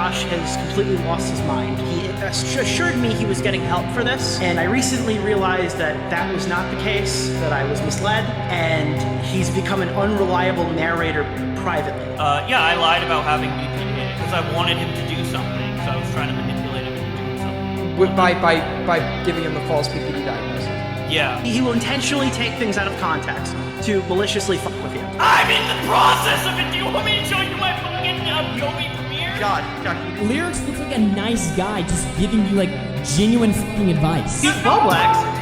Josh has completely lost his mind. He assured me he was getting help for this, and I recently realized that that was not the case, that I was misled, and he's become an unreliable narrator privately. Yeah, I lied about having BPD because I wanted him to do something, so I was trying to manipulate him into doing something. By giving him a false PPD diagnosis. Yeah. He will intentionally take things out of context to maliciously fuck with you. I'm in the process of it. Do you want me to show you my fucking Adobe Premiere? God. Lerix looks like a nice guy just giving you like genuine fucking advice. Bowblax.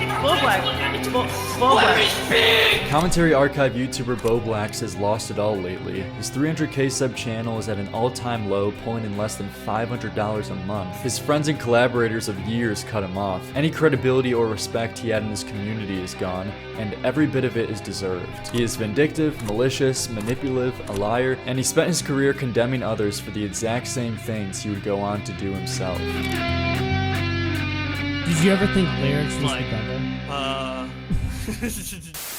Commentary archive YouTuber Bowblax has lost it all lately. His 300k sub channel is at an all-time low, pulling in less than $500 a month. His friends and collaborators of years cut him off. Any credibility or respect he had in his community is gone, and every bit of it is deserved. He is vindictive, malicious, manipulative, a liar, and he spent his career condemning others for the exact same things he would go on to do himself. Did you ever think Lerix was the devil?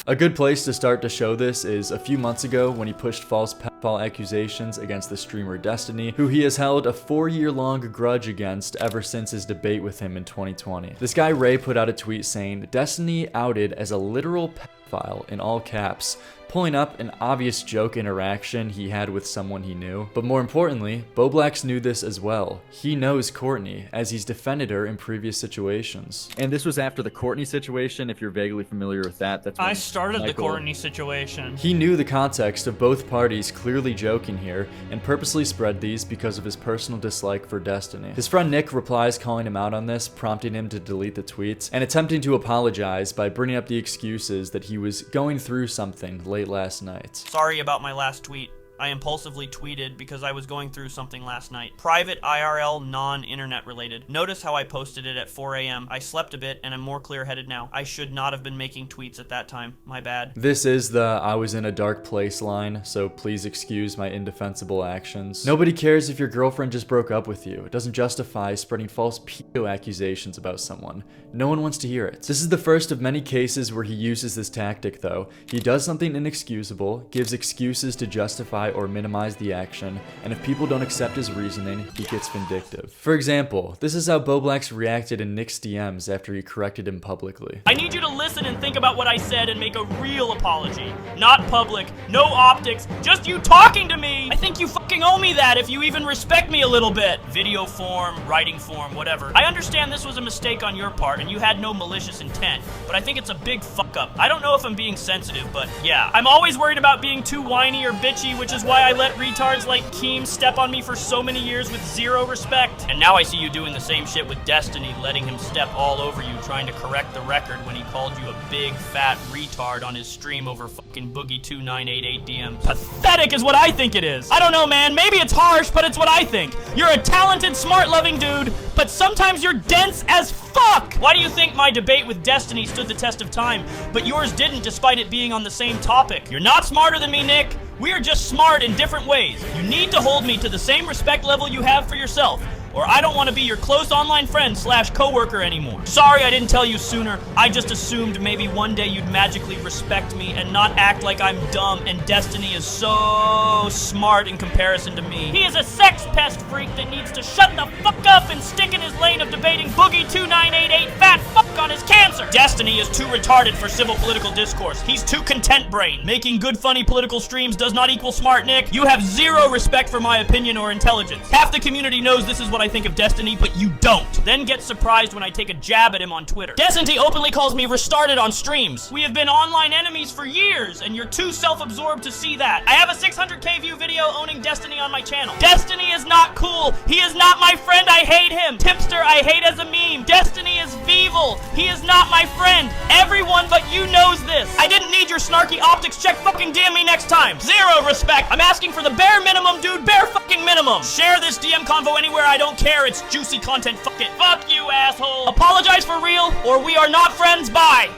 A good place to start to show this is a few months ago when he pushed false pedophile accusations against the streamer Destiny, who he has held a 4-year-long grudge against ever since his debate with him in 2020. This guy Ray put out a tweet saying, "Destiny outed as a literal pedophile," in all caps, pulling up an obvious joke interaction he had with someone he knew. But more importantly, Bowblax knew this as well. He knows Courtney, as he's defended her in previous situations. And this was after the Courtney situation, if you're vaguely familiar with that. That's when I started the Michael... Courtney situation. He knew the context of both parties clearly joking here, and purposely spread these because of his personal dislike for Destiny. His friend Nick replies calling him out on this, prompting him to delete the tweets, and attempting to apologize by bringing up the excuses that he was going through something late last night. Sorry about my last tweet. I impulsively tweeted because I was going through something last night. Private IRL, non-internet related. Notice how I posted it at 4 a.m. I slept a bit and I'm more clear-headed now. I should not have been making tweets at that time. My bad. This is the "I was in a dark place" line, so please excuse my indefensible actions. Nobody cares if your girlfriend just broke up with you. It doesn't justify spreading false pedo accusations about someone. No one wants to hear it. This is the first of many cases where he uses this tactic though. He does something inexcusable, gives excuses to justify or minimize the action, and if people don't accept his reasoning, he gets vindictive. For example, this is how Bowblax reacted in Nick's DMs after he corrected him publicly. I need you to listen and think about what I said and make a real apology. Not public, no optics, just you talking to me. I think you fucking owe me that if you even respect me a little bit. Video form, writing form, whatever. I understand this was a mistake on your part and you had no malicious intent, but I think it's a big fuck up. I don't know if I'm being sensitive, but yeah. I'm always worried about being too whiny or bitchy, which is why I let retards like Keem step on me for so many years with zero respect. And now I see you doing the same shit with Destiny, letting him step all over you, trying to correct the record when he called you a big fat retard on his stream over fucking Boogie2988 DMs. Pathetic is what I think it is. I don't know, man. Maybe it's harsh, but it's what I think. You're a talented, smart, loving dude, but sometimes you're dense as fuck. Why do you think my debate with Destiny stood the test of time, but yours didn't despite it being on the same topic? You're not smarter than me, Nick. We are just smart in different ways. You need to hold me to the same respect level you have for yourself, or I don't want to be your close online friend / coworker anymore. Sorry I didn't tell you sooner. I just assumed maybe one day you'd magically respect me and not act like I'm dumb and Destiny is so smart in comparison to me. He is a sex pest freak that needs to shut the fuck up and stick in his lane of debating Boogie2988 fat fuck on his cancer. Destiny is too retarded for civil political discourse. He's too content brain. Making good funny political streams does not equal smart, Nick. You have zero respect for my opinion or intelligence. Half the community knows this is what I think of Destiny, but you don't. Then get surprised when I take a jab at him on Twitter. Destiny openly calls me restarted on streams. We have been online enemies for years, and you're too self-absorbed to see that. I have a 600k view video owning Destiny on my channel. Destiny is not cool. He is not my friend. I hate him. Tipster, I hate as a meme. Destiny is evil. He is not my friend. Everyone but you knows this. I didn't need your snarky optics. Check fucking DM me next time. Zero respect. I'm asking for the bare minimum, dude. Bare fucking minimum. Share this DM convo anywhere. I don't care. It's juicy content. Fuck it. Fuck you, asshole. Apologize for real, or we are not friends. Bye.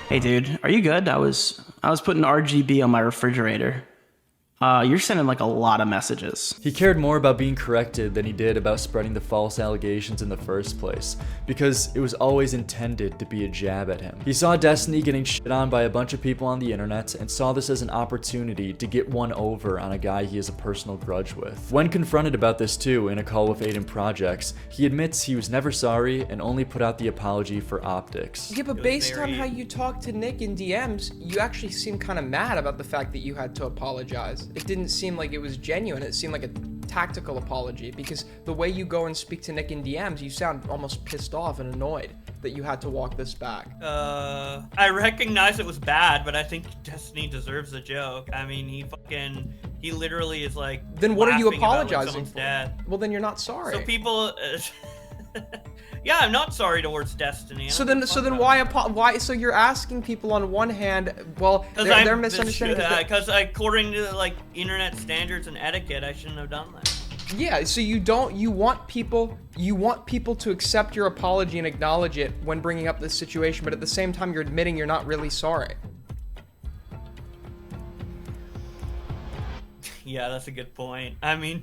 Hey, dude, are you good? I was putting RGB on my refrigerator. You're sending like a lot of messages. He cared more about being corrected than he did about spreading the false allegations in the first place, because it was always intended to be a jab at him. He saw Destiny getting shit on by a bunch of people on the internet and saw this as an opportunity to get one over on a guy he has a personal grudge with. When confronted about this too in a call with Aiden Projects, he admits he was never sorry and only put out the apology for optics. Yeah, but based on how you talk to Nick in DMs, you actually seem kind of mad about the fact that you had to apologize. It didn't seem like it was genuine. It seemed like a tactical apology, because the way you go and speak to Nick in DMs, you sound almost pissed off and annoyed that you had to walk this back. I recognize it was bad, but I think Destiny deserves a joke. I mean, he literally is like, then what are you laughing about, like, apologizing someone's for? dad. Well, then you're not sorry. So people, yeah, I'm not sorry towards Destiny. So then why? So you're asking people on one hand, well, they're misunderstanding. Because according to like internet standards and etiquette, I shouldn't have done that. Yeah, so you want people to accept your apology and acknowledge it when bringing up this situation, but at the same time you're admitting you're not really sorry. Yeah, that's a good point. I mean,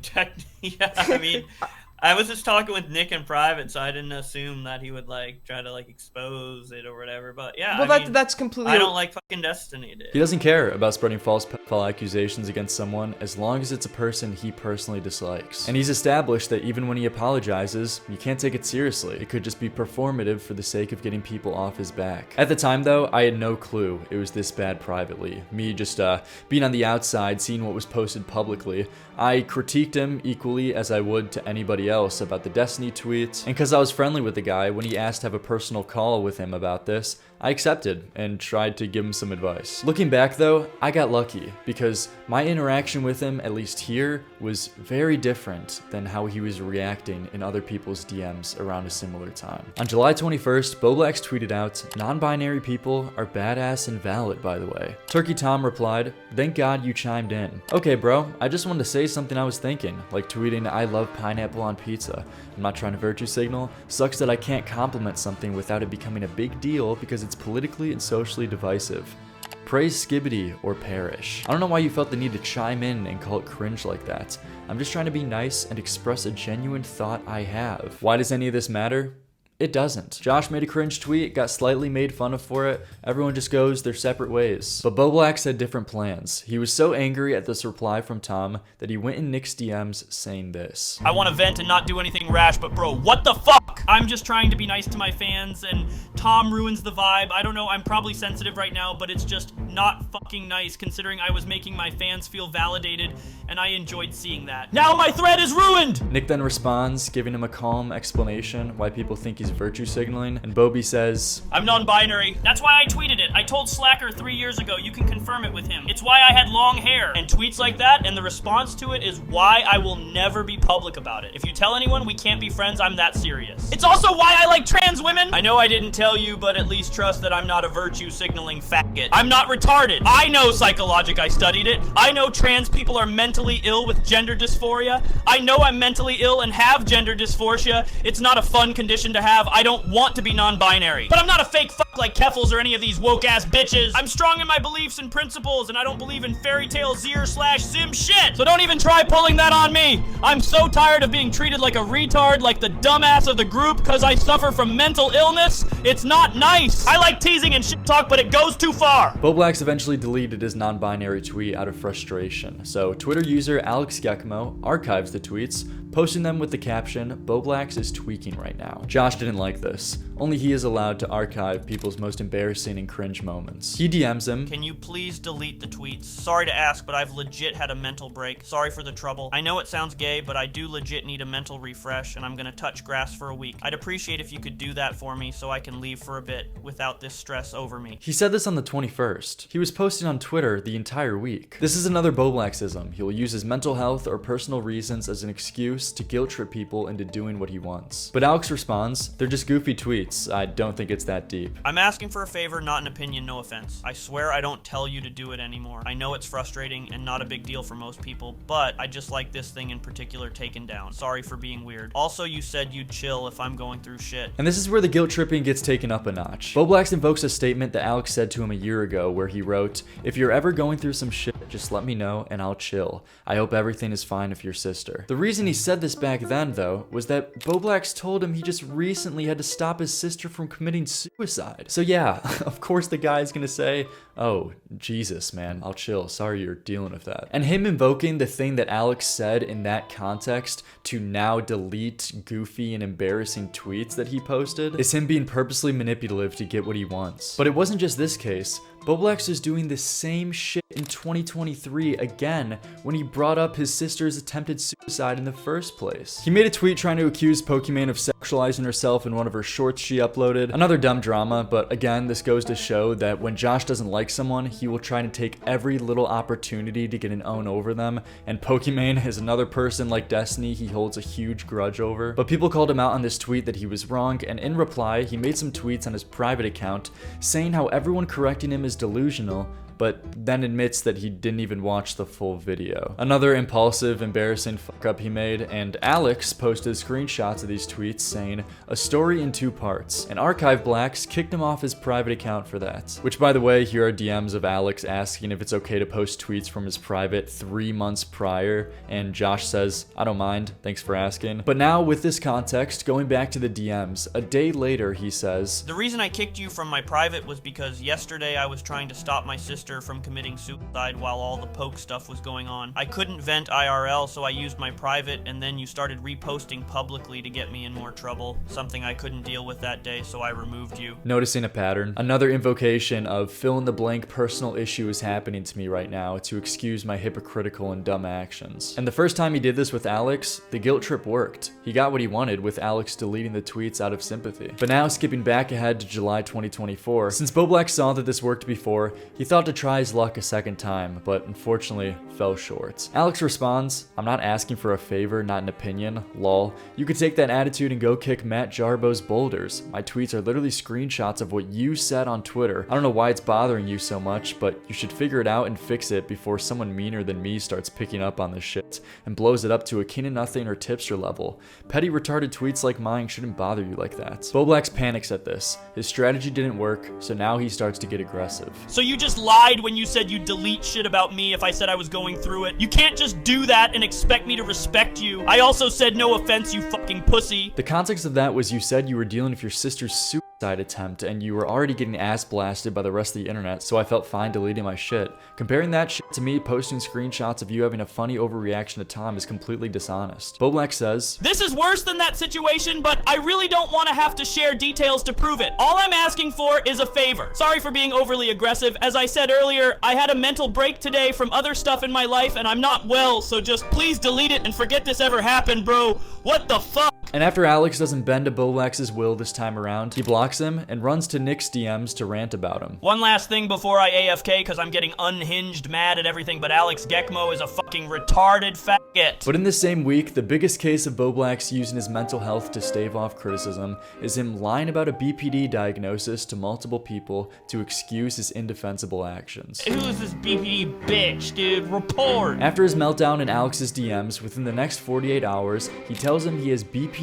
I was just talking with Nick in private, so I didn't assume that he would like try to like expose it or whatever. But yeah, well, that's completely. I don't like fucking Destiny, dude. He doesn't care about spreading false accusations against someone as long as it's a person he personally dislikes. And he's established that even when he apologizes, you can't take it seriously. It could just be performative for the sake of getting people off his back. At the time though, I had no clue it was this bad privately. Me just being on the outside, seeing what was posted publicly, I critiqued him equally as I would to anybody else about the Destiny tweets, and because I was friendly with the guy, when he asked to have a personal call with him about this, I accepted and tried to give him some advice. Looking back though, I got lucky because my interaction with him, at least here, was very different than how he was reacting in other people's DMs around a similar time. On July 21st, Bowblax tweeted out, "Non-binary people are badass and valid, by the way." Turkey Tom replied, "Thank God you chimed in." Okay bro, I just wanted to say something I was thinking, like tweeting "I love pineapple on pizza." I'm not trying to virtue signal. Sucks that I can't compliment something without it becoming a big deal because it's politically and socially divisive. Praise Skibbity or perish. I don't know why you felt the need to chime in and call it cringe like that. I'm just trying to be nice and express a genuine thought I have. Why does any of this matter? It doesn't. Josh made a cringe tweet, got slightly made fun of for it. Everyone just goes their separate ways. But Bowblax had different plans. He was so angry at this reply from Tom that he went in Nick's DMs saying this. I want to vent and not do anything rash, but bro, what the fuck? I'm just trying to be nice to my fans, and Tom ruins the vibe. I don't know, I'm probably sensitive right now, but it's just not fucking nice considering I was making my fans feel validated, and I enjoyed seeing that. Now my thread is ruined! Nick then responds, giving him a calm explanation why people think he's virtue signaling, and Bobby says, "I'm non-binary. That's why I tweeted it. I told Slacker 3 years ago. You can confirm it with him. It's why I had long hair." And tweets like that, and the response to it is why I will never be public about it. If you tell anyone we can't be friends, I'm that serious. It's also why I like trans women. I know I didn't tell you, but at least trust that I'm not a virtue signaling faggot. I'm not retarded. I know psychologic. I studied it. I know trans people are mentally ill with gender dysphoria. I know I'm mentally ill and have gender dysphoria. It's not a fun condition to have. I don't want to be non-binary. But I'm not a fake fuck like Keffels or any of these woke-ass bitches. I'm strong in my beliefs and principles, and I don't believe in fairy tale zir/sim shit. So don't even try pulling that on me. I'm so tired of being treated like a retard, like the dumbass of the group, because I suffer from mental illness. It's not nice. I like teasing and shit talk, but it goes too far. Bowblax eventually deleted his non-binary tweet out of frustration, so Twitter user Alex Gekmo archives the tweets, posting them with the caption, "Bowblax is tweaking right now." Josh didn't like this. Only he is allowed to archive people's most embarrassing and cringe moments. He DMs him, "Can you please delete the tweets? Sorry to ask, but I've legit had a mental break. Sorry for the trouble. I know it sounds gay, but I do legit need a mental refresh, and I'm gonna touch grass for a week. I'd appreciate if you could do that for me so I can leave for a bit without this stress over me." He said this on the 21st. He was posting on Twitter the entire week. This is another Bowblaxism. He will use his mental health or personal reasons as an excuse excuse to guilt trip people into doing what he wants. But Alex responds, "They're just goofy tweets. I don't think it's that deep." I'm asking for a favor, not an opinion, no offense. I swear I don't tell you to do it anymore. I know it's frustrating and not a big deal for most people, but I just like this thing in particular taken down. Sorry for being weird. Also, you said you'd chill if I'm going through shit. And this is where the guilt tripping gets taken up a notch. Bowblax invokes a statement that Alex said to him a year ago where he wrote, "If you're ever going through some shit, just let me know and I'll chill. I hope everything is fine with your sister." The reason he said this back then, though, was that Bowblax told him he just recently had to stop his sister from committing suicide. So yeah, of course the guy's gonna say, "Oh, Jesus, man, I'll chill. Sorry you're dealing with that." And him invoking the thing that Alex said in that context to now delete goofy and embarrassing tweets that he posted is him being purposely manipulative to get what he wants. But it wasn't just this case. Bowblax is doing the same shit in 2023 again when he brought up his sister's attempted suicide in the first place. He made a tweet trying to accuse Pokimane of sexualizing herself in one of her shorts she uploaded. Another dumb drama, but again, this goes to show that when Josh doesn't like someone, he will try to take every little opportunity to get an own over them, and Pokimane is another person like Destiny he holds a huge grudge over. But people called him out on this tweet that he was wrong, and in reply, he made some tweets on his private account saying how everyone correcting him is delusional, but then admits that he didn't even watch the full video. Another impulsive, embarrassing fuck up he made, and Alex posted screenshots of these tweets saying, "A story in 2 parts." And ArchiveBlax kicked him off his private account for that. Which, by the way, here are DMs of Alex asking if it's okay to post tweets from his private 3 months prior, and Josh says, "I don't mind, thanks for asking." But now, with this context, going back to the DMs, a day later he says, "The reason I kicked you from my private was because yesterday I was trying to stop my sister from committing suicide while all the poke stuff was going on. I couldn't vent IRL, so I used my private, and then you started reposting publicly to get me in more trouble. Something I couldn't deal with that day, so I removed you." Noticing a pattern. Another invocation of fill-in-the-blank personal issue is happening to me right now to excuse my hypocritical and dumb actions. And the first time he did this with Alex, the guilt trip worked. He got what he wanted with Alex deleting the tweets out of sympathy. But now, skipping back ahead to July 2024, since Bowblax saw that this worked before, he thought to try his luck a second time, but unfortunately fell short. Alex responds, "I'm not asking for a favor, not an opinion, lol. You could take that attitude and go kick Matt Jarbo's boulders. My tweets are literally screenshots of what you said on Twitter. I don't know why it's bothering you so much, but you should figure it out and fix it before someone meaner than me starts picking up on this shit and blows it up to a king of nothing or tipster level. Petty retarded tweets like mine shouldn't bother you like that." Bowblax panics at this. His strategy didn't work, so now he starts to get aggressive. "So you just lied when you said you'd delete shit about me if I said I was going through it? You can't just do that and expect me to respect you. I also said no offense, you fucking pussy." The context of that was you said you were dealing with your sister's suicide attempt and you were already getting ass blasted by the rest of the internet, so I felt fine deleting my shit. Comparing that shit to me posting screenshots of you having a funny overreaction to Tom is completely dishonest. Bowblax says, "This is worse than that situation, but I really don't want to have to share details to prove it. All I'm asking for is a favor. Sorry for being overly aggressive. As I said earlier, I had a mental break today from other stuff in my life and I'm not well, so just please delete it and forget this ever happened, bro. What the fuck?" And after Alex doesn't bend to Bowblax's will this time around, he blocks him and runs to Nick's DMs to rant about him. "One last thing before I AFK, because I'm getting unhinged mad at everything, but Alex Gekmo is a fucking retarded faggot." But in this same week, the biggest case of Bowblax using his mental health to stave off criticism is him lying about a BPD diagnosis to multiple people to excuse his indefensible actions. "Who's this BPD bitch, dude? Report!" After his meltdown in Alex's DMs, within the next 48 hours, he tells him he has BPD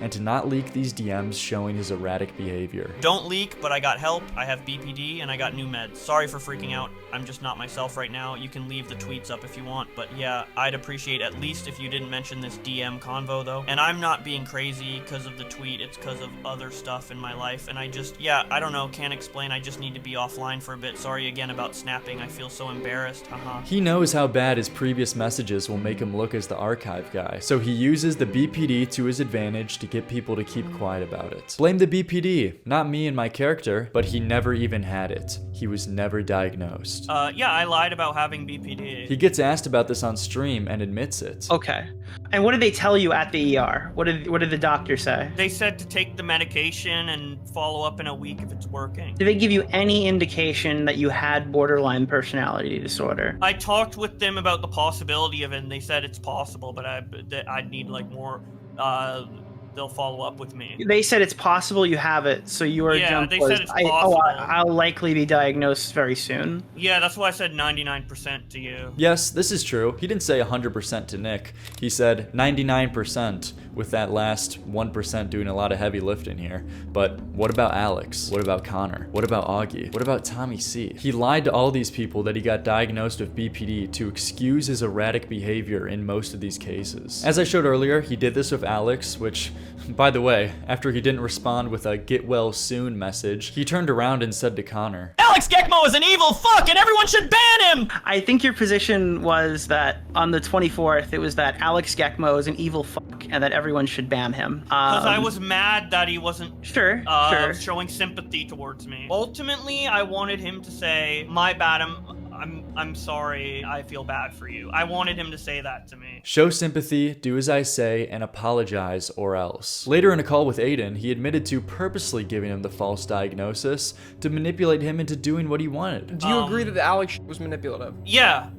and to not leak these DMs showing his erratic behavior. "Don't leak, but I got help. I have BPD and I got new meds. Sorry for freaking out. I'm just not myself right now. You can leave the tweets up if you want, but yeah, I'd appreciate at least if you didn't mention this DM convo though. And I'm not being crazy because of the tweet. It's because of other stuff in my life, and I just, yeah, I don't know, can't explain. I just need to be offline for a bit. Sorry again about snapping. I feel so embarrassed. Haha." He knows how bad his previous messages will make him look as the archive guy, so he uses the BPD to his advantage advantage to get people to keep quiet about it. Blame the BPD, not me and my character, but he never even had it. He was never diagnosed. Yeah, I lied about having BPD. He gets asked about this on stream and admits it. Okay. And what did they tell you at the ER? What did the doctor say? They said to take the medication and follow up in a week if it's working. Did they give you any indication that you had borderline personality disorder? I talked with them about the possibility of it, and they said it's possible, but I'd need like more. They'll follow up with me. They said it's possible you have it, so your jump they was, said it's possible. I'll likely be diagnosed very soon. Yeah, that's why I said 99% to you. Yes, this is true. He didn't say 100% to Nick. He said 99%, with that last 1% doing a lot of heavy lifting here. But what about Alex? What about Connor? What about Augie? What about Tommy C? He lied to all these people that he got diagnosed with BPD to excuse his erratic behavior in most of these cases. As I showed earlier, he did this with Alex, which, by the way, after he didn't respond with a get well soon message, he turned around and said to Connor, Alex Gekmo is an evil fuck and everyone should ban him! I think your position was that on the 24th, it was that Alex Gekmo is an evil fuck and that everyone should ban him. Because I was mad that he wasn't sure. showing sympathy towards me. Ultimately, I wanted him to say, my bad, I'm sorry, I feel bad for you. I wanted him to say that to me. show sympathy, do as I say, and apologize or else. Later in a call with Aiden, he admitted to purposely giving him the false diagnosis to manipulate him into doing what he wanted. Do you agree that the Alex was manipulative? Yeah.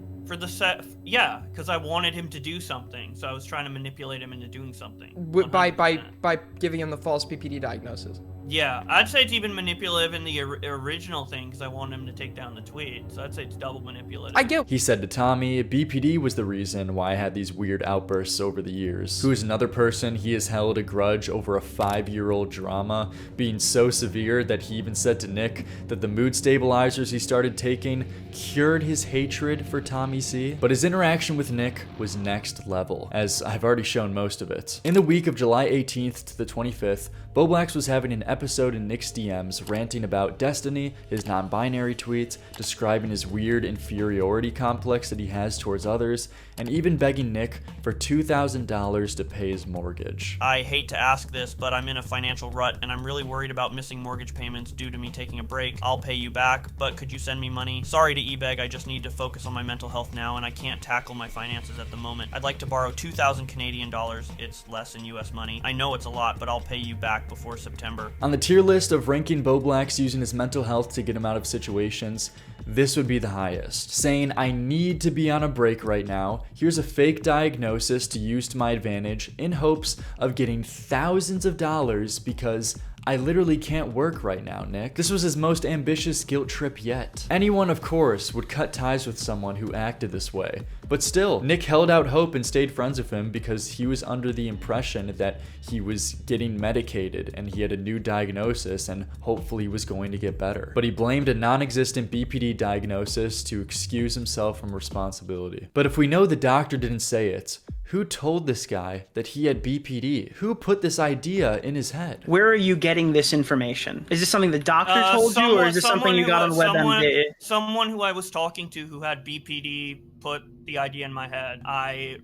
Yeah, because I wanted him to do something, so I was trying to manipulate him into doing something. By giving him the false BPD diagnosis? Yeah, I'd say it's even manipulative in the original thing, because I wanted him to take down the tweet, so I'd say it's double manipulative. I get. He said to Tommy, BPD was the reason why I had these weird outbursts over the years. Who is another person he has held a grudge over a 5-year-old drama being so severe that he even said to Nick that the mood stabilizers he started taking cured his hatred for Tommy C. But his interaction with Nick was next level, as I've already shown most of it. In the week of July 18th to the 25th, Bowblax was having an episode in Nick's DMs ranting about Destiny, his non-binary tweets, describing his weird inferiority complex that he has towards others, and even begging Nick for $2,000 to pay his mortgage. I hate to ask this, but I'm in a financial rut, and I'm really worried about missing mortgage payments due to me taking a break. I'll pay you back, but could you send me money? Sorry to e-beg, I just need to focus on my mental health now, and I can't tackle my finances at the moment. I'd like to borrow 2,000 Canadian dollars. It's less in US money. I know it's a lot, but I'll pay you back before September. On the tier list of ranking Bowblax using his mental health to get him out of situations, this would be the highest. Saying, I need to be on a break right now. Here's a fake diagnosis to use to my advantage in hopes of getting thousands of dollars because I literally can't work right now, Nick. This was his most ambitious guilt trip yet. Anyone, of course, would cut ties with someone who acted this way. But still, Nick held out hope and stayed friends with him because he was under the impression that he was getting medicated and he had a new diagnosis and hopefully was going to get better. But he blamed a non-existent BPD diagnosis to excuse himself from responsibility. But if we know the doctor didn't say it, who told this guy that he had BPD? Who put this idea in his head? Where are you getting this information? Is this something the doctor told you, or is this something you got on WebMD? Someone who I was talking to who had BPD put the idea in my head. I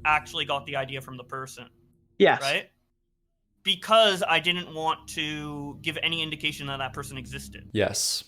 actually got the idea from the person. Yes. Right? Because I didn't want to give any indication that that person existed. Yes.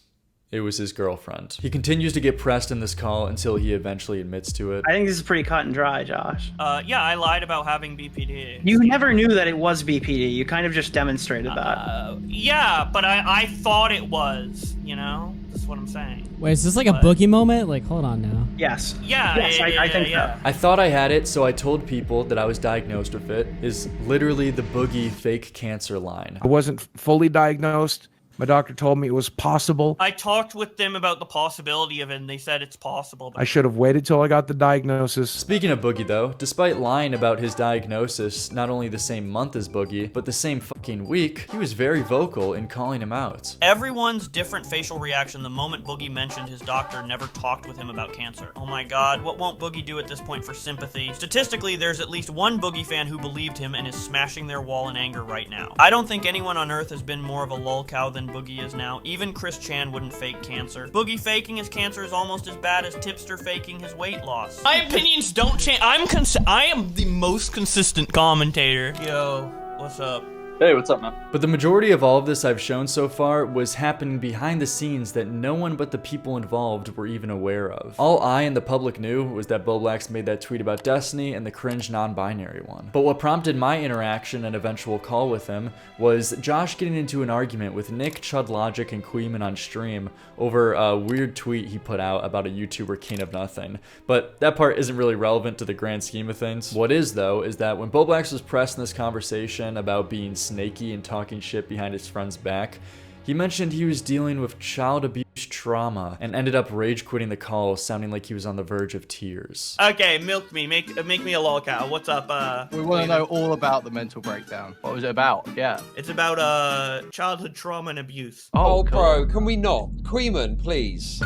It was his girlfriend. He continues to get pressed in this call until he eventually admits to it. I think this is pretty cut and dry, Josh. Yeah, I lied about having BPD. You never knew that it was BPD. You kind of just demonstrated that. Yeah, but I thought it was, you know? That's what I'm saying. Wait, is this like a boogie moment? Like, hold on now. Yes. Yes, I think so. I thought I had it, so I told people that I was diagnosed with it, is literally the boogie fake cancer line. I wasn't fully diagnosed. My doctor told me it was possible. I talked with them about the possibility of it, and they said it's possible. I should have waited till I got the diagnosis. Speaking of Boogie though, despite lying about his diagnosis not only the same month as Boogie, but the same fucking week, he was very vocal in calling him out. Everyone's different facial reaction the moment Boogie mentioned his doctor never talked with him about cancer. Oh my god, what won't Boogie do at this point for sympathy? Statistically, there's at least one Boogie fan who believed him and is smashing their wall in anger right now. I don't think anyone on earth has been more of a lolcow than Boogie is now. Even Chris Chan wouldn't fake cancer. Boogie faking his cancer is almost as bad as Tipster faking his weight loss. My opinions don't change. I am the most consistent commentator. Yo, What's up? Hey, what's up, man? But the majority of all of this I've shown so far was happening behind the scenes that no one but the people involved were even aware of. All I and the public knew was that Bowblax made that tweet about Destiny and the cringe non-binary one. But what prompted my interaction and eventual call with him was Josh getting into an argument with Nick, Chud Logic, and Queeman on stream over a weird tweet he put out about a YouTuber King of Nothing. But that part isn't really relevant to the grand scheme of things. What is, though, is that when Bowblax was pressed in this conversation about being snaky and talking shit behind his friend's back, he mentioned he was dealing with child abuse trauma and ended up rage quitting the call, sounding like he was on the verge of tears. Okay, milk me. Make me a lolcow. What's up, We want to know all about the mental breakdown. What was it about? Yeah. It's about, childhood trauma and abuse. Oh, cool. bro, can we not? Queeman, please.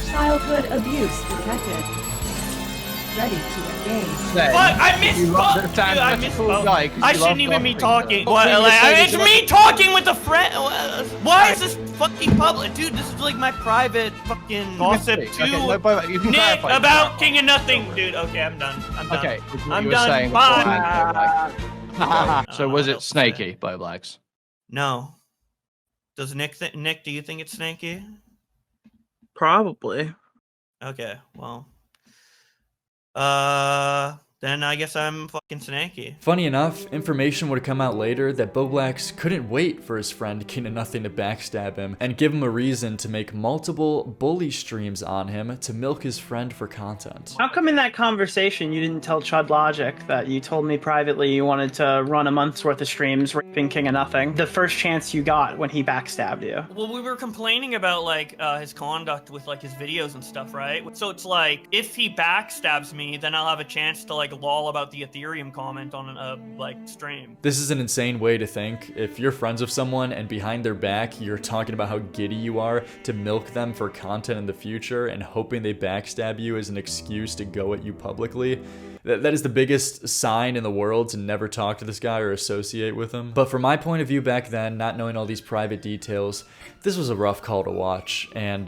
Childhood abuse detected. Ready to engage. Fuck, I missed You love fuck, the dude, time I that's missed cool fuck. guy, 'cause I you shouldn't love even be gossiping. talking. What, Queen, like, say it's this me talking with a friend. Why is this fucking public? Dude, this is like my private fucking gossip Okay, to no, but you can Nick clarify. about King of Nothing. Dude, okay, I'm done. I'm done. Okay, with what I'm you were done. saying Bye. beforehand, so was I it don't snaky, Bowblax? No. Does Nick Nick, do you think it's snaky? Probably. Okay, well. Then I guess I'm fucking snaky. Funny enough, information would come out later that Bowblax couldn't wait for his friend King of Nothing to backstab him and give him a reason to make multiple bully streams on him to milk his friend for content. How come in that conversation you didn't tell Chud Logic that you told me privately you wanted to run a month's worth of streams raping King of Nothing the first chance you got when he backstabbed you? Well, we were complaining about, like, his conduct with, like, his videos and stuff, right? So it's like, if he backstabs me, then I'll have a chance to, like, lol about the Ethereum comment on a, like, stream. This is an insane way to think. If you're friends with someone and behind their back you're talking about how giddy you are to milk them for content in the future and hoping they backstab you as an excuse to go at you publicly, that is the biggest sign in the world to never talk to this guy or associate with him. But from my point of view back then, not knowing all these private details, this was a rough call to watch. And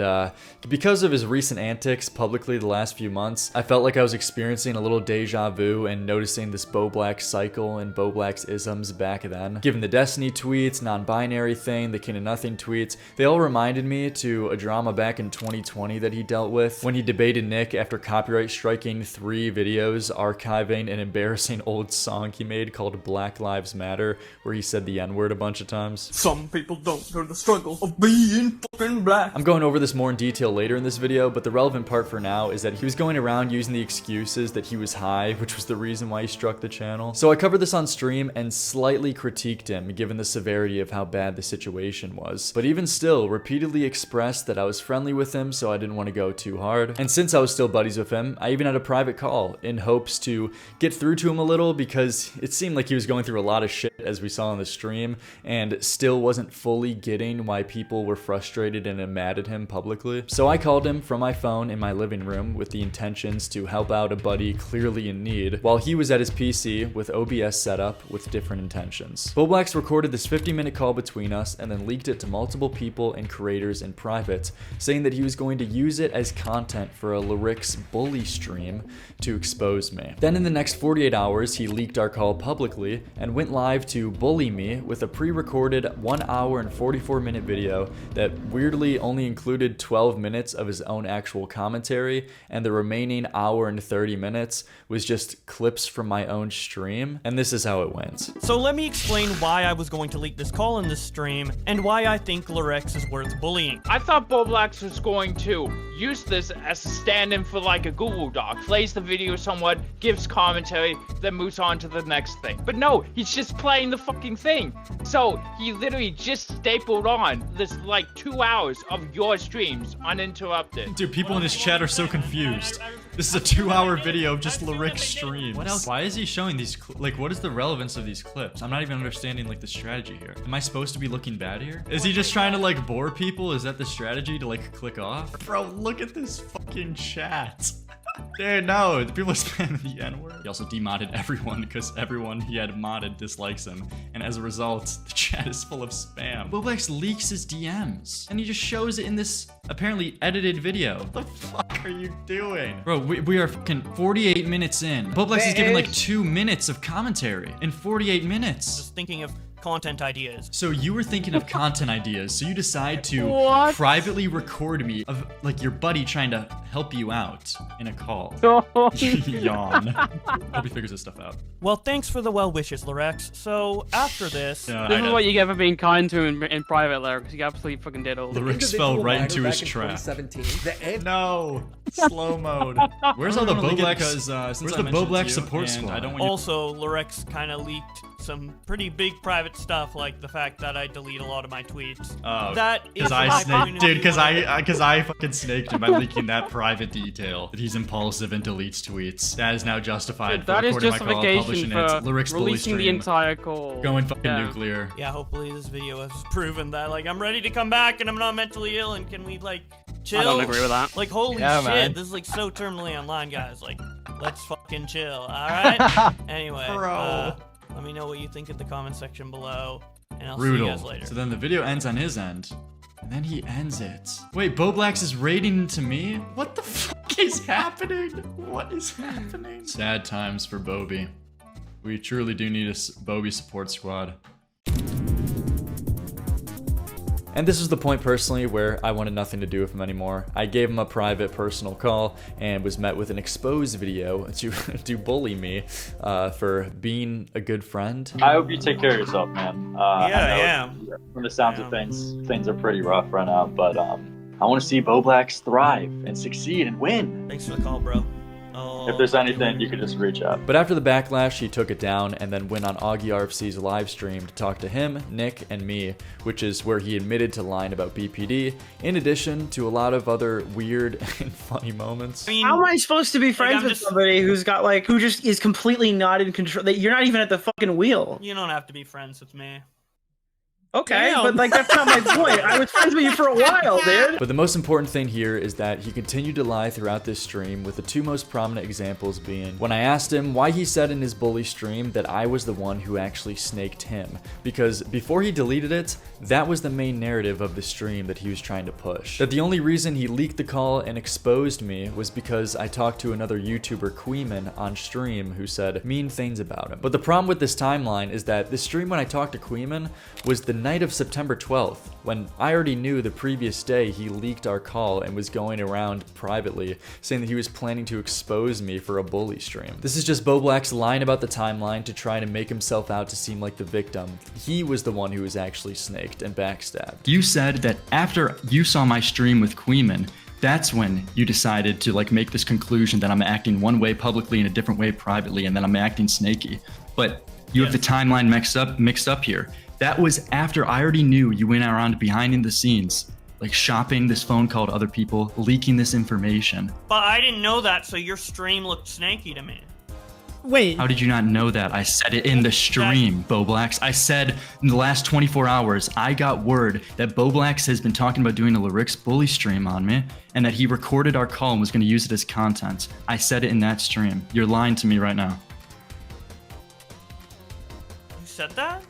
because of his recent antics publicly the last few months, I felt like I was experiencing a little deja vu and noticing this Bowblax cycle and Bowblax isms back then. Given the Destiny tweets, non-binary thing, the King of Nothing tweets, they all reminded me to a drama back in 2020 that he dealt with when he debated Nick after copyright striking 3 videos archiving an embarrassing old song he made called Black Lives Matter, where he said the N-word a bunch of times. Some people don't know the struggle of being fucking black. I'm going over this more in detail later in this video, but the relevant part for now is that he was going around using the excuses that he was high, which was the reason why he struck the channel. So I covered this on stream and slightly critiqued him given the severity of how bad the situation was. But even still, repeatedly expressed that I was friendly with him, so I didn't want to go too hard. And since I was still buddies with him, I even had a private call in hopes to get through to him a little because it seemed like he was going through a lot of shit as we saw on the stream and still wasn't fully getting why people were frustrated and mad at him publicly. So I called him from my phone in my living room with the intentions to help out a buddy clearly in need while he was at his PC with OBS set up with different intentions. Bowblax recorded this 50-minute call between us and then leaked it to multiple people and creators in private, saying that he was going to use it as content for a Lerix bully stream to expose me. Then in the next 48 hours, he leaked our call publicly and went live to bully me with a pre-recorded 1 hour and 44-minute video that weirdly only included 12 minutes of his own actual commentary, and the remaining hour and 30 minutes was just clips from my own stream, and this is how it went. So let me explain why I was going to leak this call in this stream, and why I think Lerix is worth bullying. I thought Bowblax was going to use this as a stand-in for like a Google Doc, plays the video somewhat, gives commentary, then moves on to the next thing. But no, he's just playing the fucking thing. So he literally just stapled on this like 2 hours of your streams uninterrupted. Dude, people in this chat are so confused. This is a 2-hour video of just Lerix streams. What else? Why is he showing these like, what is the relevance of these clips? I'm not even understanding like the strategy here. Am I supposed to be looking bad here? Is he just trying to like bore people? Is that the strategy to like click off? Bro, look at this fucking chat. Dude, no, the people are spamming the N-word. He also demodded everyone because everyone he had modded dislikes him. And as a result, the chat is full of spam. Bowblax leaks his DMs. And he just shows it in this apparently edited video. What the fuck are you doing? Bro, we are fucking 48 minutes in. Bowblax is giving like 2 minutes of commentary in 48 minutes. Just thinking of content ideas. So you were thinking of content ideas, so you decide to privately record me of like your buddy trying to help you out in a call. Yawn. Hope he figures this stuff out. Well, thanks for the well wishes, Lerix. So after this, this is what you get for being kind to him in private, Lerix. You absolutely fucking did all. Lerix fell right into his trap. No, slow mode. Where's all the Bowblax? Where's the Bowblax support squad? Also, Lerix kind of leaked some pretty big private stuff, like the fact that I delete a lot of my tweets. Oh, that is because I snaked, dude. Because I fucking snaked him by leaking that private detail that he's impulsive and deletes tweets. That is now justified. Dude, that is justification for Lerix releasing the entire call. Going fucking nuclear. Yeah, hopefully this video has proven that like I'm ready to come back and I'm not mentally ill and can we like chill? I don't agree with that. Like holy shit, man. this is like so terminally online, guys. Like let's fucking chill. All right. Anyway, Bro. let me know what you think in the comment section below, and I'll see Brutal. you guys later. So then the video ends on his end, and then he ends it. Wait, Bowblax is raiding into me? What the fuck is happening? What is happening? Sad times for Bobby. We truly do need a Bobby support squad. And this was the point personally where I wanted nothing to do with him anymore. I gave him a private personal call and was met with an exposed video to bully me for being a good friend. I hope you take care of yourself, man. Yeah. From the sounds of things are pretty rough right now, but I want to see Bowblax thrive and succeed and win. Thanks for the call, bro. If there's anything, you could just reach out. But after the backlash, he took it down and then went on AugieRFC's live stream to talk to him, Nick, and me, which is where he admitted to lying about BPD, in addition to a lot of other weird and funny moments. I mean, how am I supposed to be friends with somebody who's got like, who just is completely not in control? That you're not even at the fucking wheel. You don't have to be friends with me. Okay, but like that's not my point. I was friends with you for a while, dude. But the most important thing here is that he continued to lie throughout this stream, with the two most prominent examples being when I asked him why he said in his bully stream that I was the one who actually snaked him. Because before he deleted it, that was the main narrative of the stream that he was trying to push. That the only reason he leaked the call and exposed me was because I talked to another YouTuber, Queeman, on stream who said mean things about him. But the problem with this timeline is that the stream when I talked to Queeman was the night of September 12th, when I already knew the previous day he leaked our call and was going around privately saying that he was planning to expose me for a bully stream. This is just Bowblax lying about the timeline to try to make himself out to seem like the victim. He was the one who was actually snaked and backstabbed. You said that after you saw my stream with Queeman, that's when you decided to like make this conclusion that I'm acting one way publicly and a different way privately, and then I'm acting snaky. But you have the timeline mixed up here. That was after I already knew you went around behind the scenes, like shopping this phone call to other people, leaking this information. But I didn't know that, so your stream looked snaky to me. Wait. How did you not know that? I said it in the stream, Bowblax. I said in the last 24 hours, I got word that Bowblax has been talking about doing a Lerix bully stream on me, and that he recorded our call and was going to use it as content. I said it in that stream. You're lying to me right now. You said that?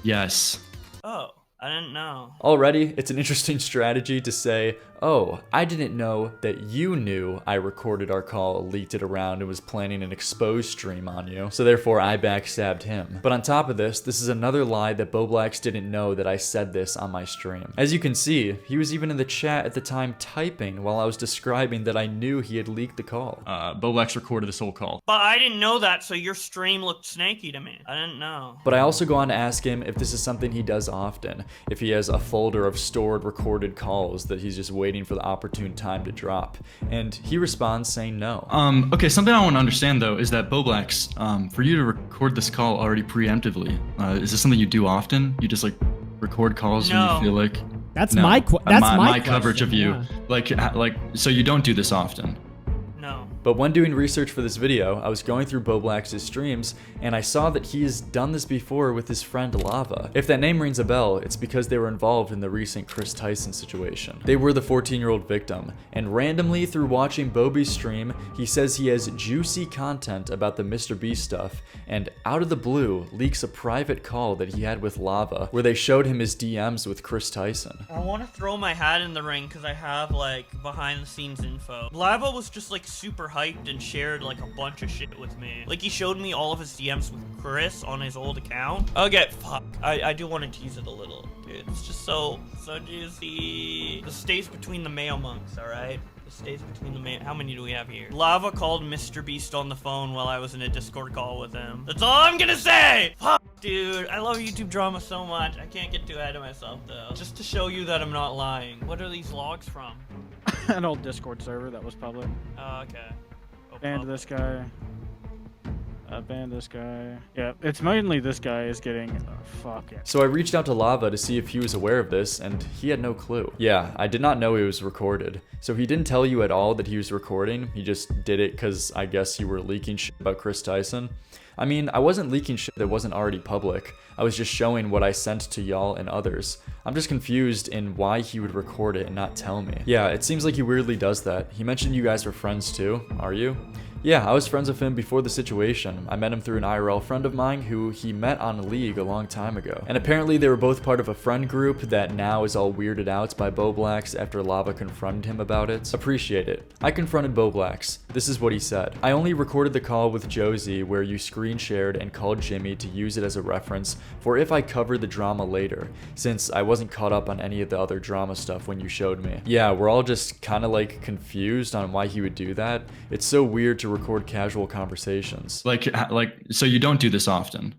Yes. Oh, I didn't know. Already, it's an interesting strategy to say, oh, I didn't know that you knew I recorded our call, leaked it around, and was planning an exposed stream on you, so therefore I backstabbed him. But on top of this is another lie that Bowblax didn't know that I said this on my stream. As you can see, he was even in the chat at the time typing while I was describing that I knew he had leaked the call. Bowblax recorded this whole call. But I didn't know that, so your stream looked snaky to me. I didn't know. But I also go on to ask him if this is something he does often, if he has a folder of stored recorded calls that he's just waiting for the opportune time to drop, and he responds saying no. Okay, something I want to understand though is that Bowblax, for you to record this call already preemptively, is this something you do often? You just like record calls when you feel like? That's my my coverage of you. Yeah. Like so you don't do this often. No. But when doing research for this video, I was going through Bowblax's streams, and I saw that he has done this before with his friend Lava. If that name rings a bell, it's because they were involved in the recent Chris Tyson situation. They were the 14-year-old victim, and randomly through watching Bobby's stream, he says he has juicy content about the Mr. Beast stuff, and out of the blue, leaks a private call that he had with Lava, where they showed him his DMs with Chris Tyson. I want to throw my hat in the ring because I have like behind the scenes info. Lava was just like super hyped and shared like a bunch of shit with me. Like he showed me all of his DMs with Chris on his old account. Okay, fuck. I do want to tease it a little, dude. It's just so juicy. The stays between the male monks, alright? The stays between the male. How many do we have here? Lava called Mr. Beast on the phone while I was in a Discord call with him. That's all I'm gonna say! Fuck, dude. I love YouTube drama so much. I can't get too ahead of myself, though. Just to show you that I'm not lying. What are these logs from? An old Discord server that was public. Oh, okay. Banned this guy. Banned this guy. Yeah, it's mainly this guy is getting fucking. So I reached out to Lava to see if he was aware of this, and he had no clue. Yeah, I did not know it was recorded. So he didn't tell you at all that he was recording. He just did it because I guess you were leaking shit about Chris Tyson. I mean, I wasn't leaking shit that wasn't already public. I was just showing what I sent to y'all and others. I'm just confused in why he would record it and not tell me. Yeah, it seems like he weirdly does that. He mentioned you guys were friends too. Are you? Yeah, I was friends with him before the situation. I met him through an IRL friend of mine who he met on League a long time ago. And apparently they were both part of a friend group that now is all weirded out by Bowblax after Lava confronted him about it. Appreciate it. I confronted Bowblax. This is what he said. I only recorded the call with Josie where you screen shared and called Jimmy to use it as a reference for if I covered the drama later, since I wasn't caught up on any of the other drama stuff when you showed me. Yeah, we're all just kind of like confused on why he would do that. It's so weird to record casual conversations. Like, so you don't do this often?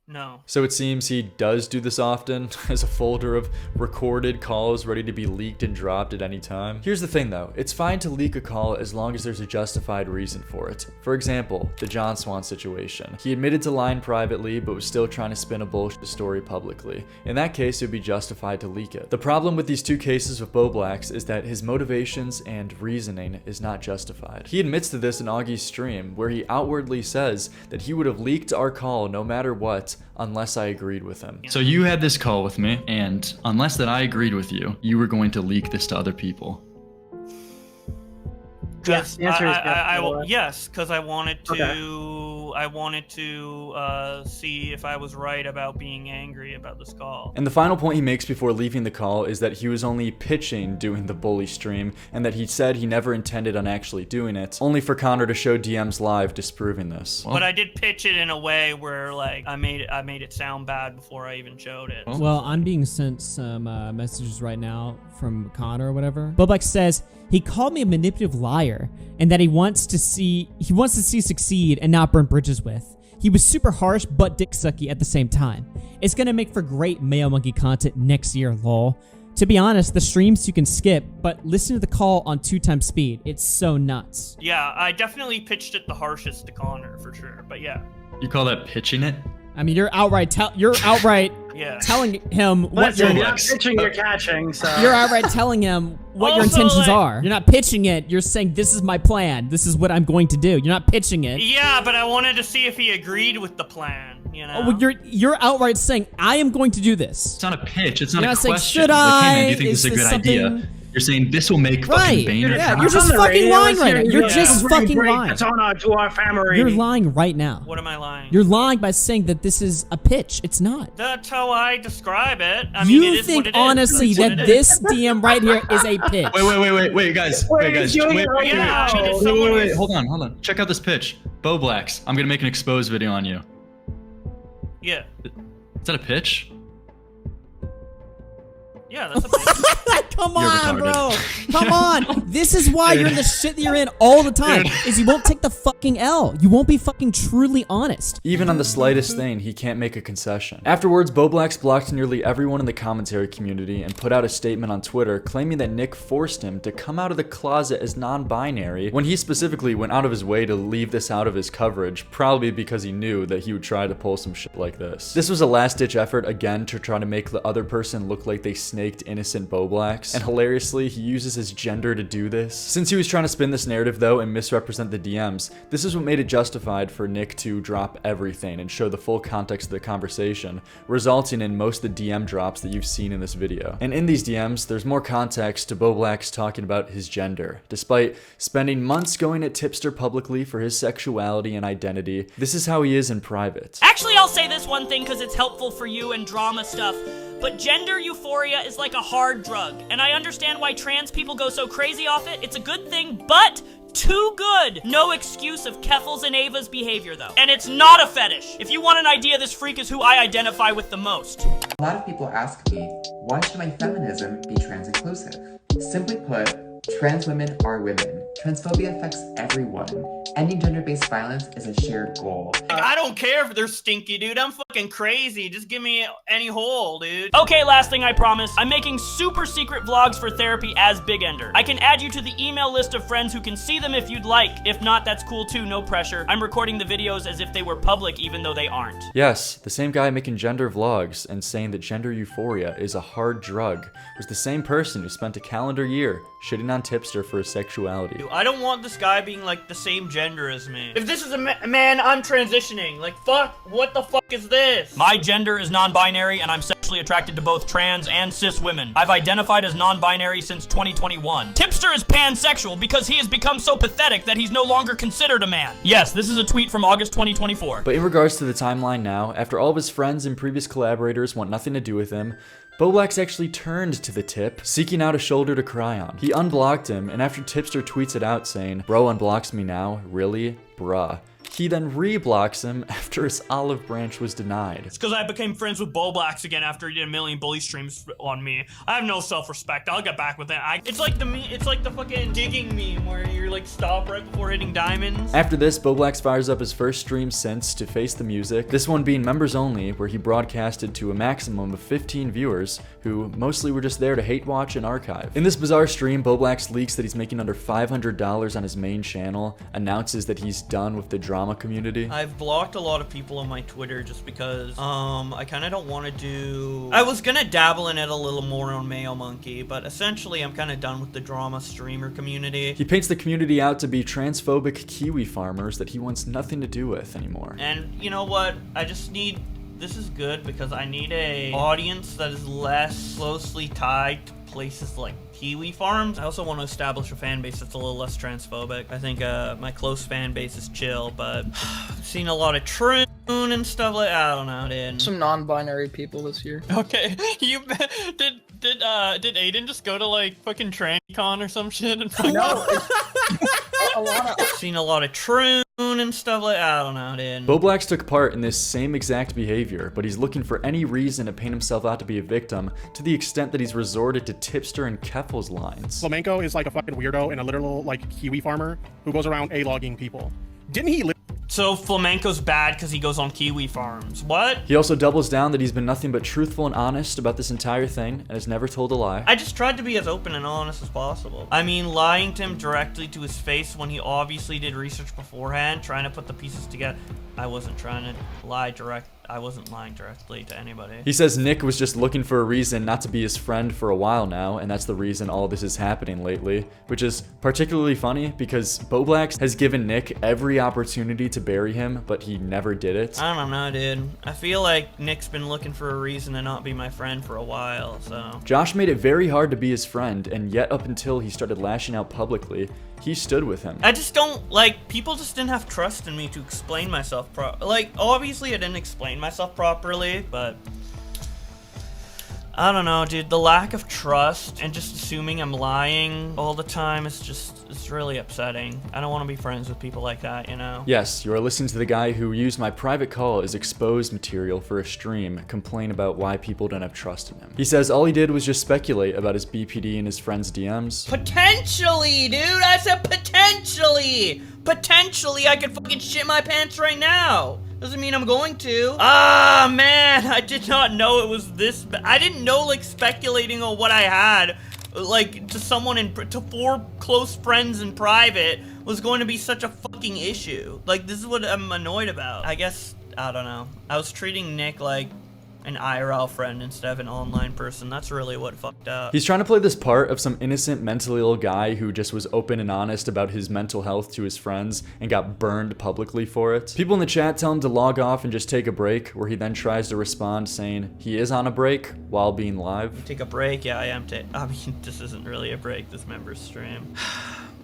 No. So it seems he does do this often, as a folder of recorded calls ready to be leaked and dropped at any time. Here's the thing though, it's fine to leak a call as long as there's a justified reason for it. For example, the John Swan situation. He admitted to lying privately, but was still trying to spin a bullshit story publicly. In that case, it would be justified to leak it. The problem with these two cases with Bowblax is that his motivations and reasoning is not justified. He admits to this in Augie's stream, where he outwardly says that he would have leaked our call no matter what, unless I agreed with him. So you had this call with me, and unless that I agreed with you, you were going to leak this to other people. Yes, yes, because I wanted to. Okay. I wanted to see if I was right about being angry about this call. And the final point he makes before leaving the call is that he was only pitching doing the bully stream, and that he said he never intended on actually doing it, only for Connor to show DMs live disproving this. But I did pitch it in a way where like I made it sound bad before I even showed it. Well, I'm being sent some messages right now from Connor or whatever. Bowblax says he called me a manipulative liar and that he wants to see succeed and not burn bridges with. He was super harsh but dick sucky at the same time. It's gonna make for great male monkey content next year, lol. To be honest, the streams you can skip, but listen to the call on 2x speed. It's so nuts. Yeah, I definitely pitched it the harshest to Connor for sure, but yeah. You call that pitching it? I mean, you're outright yeah. telling him what you're not pitching, you're catching. So you're outright telling him what your intentions are. You're not pitching it. You're saying this is my plan. This is what I'm going to do. You're not pitching it. Yeah, but I wanted to see if he agreed with the plan. You know. Oh, well, you're outright saying I am going to do this. It's not a pitch. It's not you're a not question. Saying, should I? Like, hey man, do you think this is a good idea? You're saying this will make fucking Boehner. Yeah, you're just fucking lying right now. You're just fucking lying. To our family. You're lying right now. What am I lying? You're lying by saying that this is a pitch. It's not. That's how I describe it. I mean, it is think what it honestly is. that this DM right here is a pitch? Wait, guys. Wait, hold on. Check out this pitch. Bowblax, I'm gonna make an expose video on you. Yeah. Is that a pitch? Yeah, that's a pitch. Come on, bro. Come on. This is why you're in the shit that you're in all the time, is you won't take the fucking L. You won't be fucking truly honest. Even on the slightest thing, he can't make a concession. Afterwards, Bowblax blocked nearly everyone in the commentary community and put out a statement on Twitter claiming that Nick forced him to come out of the closet as non-binary, when he specifically went out of his way to leave this out of his coverage, probably because he knew that he would try to pull some shit like this. This was a last-ditch effort again to try to make the other person look like they snaked innocent Bowblax. Bowblax, and hilariously, he uses his gender to do this. Since he was trying to spin this narrative though and misrepresent the DMs, this is what made it justified for Nick to drop everything and show the full context of the conversation, resulting in most of the DM drops that you've seen in this video. And in these DMs, there's more context to Bowblax talking about his gender. Despite spending months going at Tipster publicly for his sexuality and identity, this is how he is in private. Actually, I'll say this one thing because it's helpful for you and drama stuff, but gender euphoria is like a hard drug, and I understand why trans people go so crazy off it. It's a good thing, but too good. No excuse of Keffel's and Ava's behavior, though. And it's not a fetish. If you want an idea, this freak is who I identify with the most. A lot of people ask me, why should my feminism be trans-inclusive? Simply put, trans women are women. Transphobia affects everyone. Ending gender-based violence is a shared goal. I don't care if they're stinky, dude. I'm fucking crazy. Just give me any hole, dude. Okay, last thing I promise. I'm making super secret vlogs for therapy as Big Ender. I can add you to the email list of friends who can see them if you'd like. If not, that's cool too, no pressure. I'm recording the videos as if they were public even though they aren't. Yes, the same guy making gender vlogs and saying that gender euphoria is a hard drug was the same person who spent a calendar year shitting on Tipster for his sexuality. I don't want this guy being like the same gender as me. If this is a man, I'm transitioning. Like, fuck, what the fuck is this? My gender is non-binary and I'm sexually attracted to both trans and cis women. I've identified as non-binary since 2021. Tipster is pansexual because he has become so pathetic that he's no longer considered a man. Yes, this is a tweet from August 2024. But in regards to the timeline now, after all of his friends and previous collaborators want nothing to do with him, Bowblax actually turned to the Tip, seeking out a shoulder to cry on. He unblocked him, and after Tipster tweets it out saying, "Bro unblocks me now? Really? Bruh." He then re-blocks him after his olive branch was denied. It's because I became friends with Bowblax again after he did a million bully streams on me. I have no self-respect. I'll get back with it. It's like the fucking digging meme where you're like stop right before hitting diamonds. After this, Bowblax fires up his first stream since to Face the Music, this one being members only, where he broadcasted to a maximum of 15 viewers, who mostly were just there to hate watch and archive. In this bizarre stream, Bowblax leaks that he's making under $500 on his main channel, announces that he's done with the drama community. I've blocked a lot of people on my Twitter just because I kind of don't want to do... I was gonna dabble in it a little more on Mayo Monkey, but essentially I'm kind of done with the drama streamer community. He paints the community out to be transphobic Kiwi farmers that he wants nothing to do with anymore. And you know what? I just need... This is good because I need a audience that is less closely tied to places like Kiwi farms. I also want to establish a fan base that's a little less transphobic. I think my close fan base is chill, but I've seen a lot of troon and stuff like I don't know, dude. Some non-binary people this year. Okay, you did Aiden just go to like fucking TrannyCon or some shit? And No. I've seen a lot of troon and stuff like I don't know, dude. Bowblax took part in this same exact behavior, but he's looking for any reason to paint himself out to be a victim to the extent that he's resorted to Tipster and Keffel's lines. Flamenco is like a fucking weirdo and a literal like Kiwi farmer who goes around A-logging people. Didn't he So Flamenco's bad because he goes on Kiwi farms. What? He also doubles down that he's been nothing but truthful and honest about this entire thing and has never told a lie. I just tried to be as open and honest as possible. I mean, lying to him directly to his face when he obviously did research beforehand, trying to put the pieces together. I wasn't trying to lie I wasn't lying directly to anybody. He says Nick was just looking for a reason not to be his friend for a while now, and that's the reason all this is happening lately, which is particularly funny because Bowblax has given Nick every opportunity to bury him, but he never did it. I don't know, dude. I feel like Nick's been looking for a reason to not be my friend for a while, so. Josh made it very hard to be his friend, and yet up until he started lashing out publicly, he stood with him. I just don't, like, people just didn't have trust in me to explain myself like, obviously I didn't explain myself properly, but I don't know, dude. The lack of trust and just assuming I'm lying all the time is just, it's really upsetting. I don't want to be friends with people like that, you know? Yes, you are listening to the guy who used my private call as exposed material for a stream, complain about why people don't have trust in him. He says all he did was just speculate about his BPD and his friends' DMs. Potentially, dude! I said potentially! Potentially, I could fucking shit my pants right now! Doesn't mean I'm going to. Ah, man, I did not know it was this bad. I didn't know, like, speculating on what I had, like, to someone to 4 close friends in private was going to be such a fucking issue. Like, this is what I'm annoyed about. I guess, I don't know. I was treating Nick like an IRL friend instead of an online person. That's really what fucked up. He's trying to play this part of some innocent, mentally ill guy who just was open and honest about his mental health to his friends and got burned publicly for it. People in the chat tell him to log off and just take a break, where he then tries to respond saying he is on a break while being live. Take a break? Yeah, I am. I mean, this isn't really a break, this member's stream.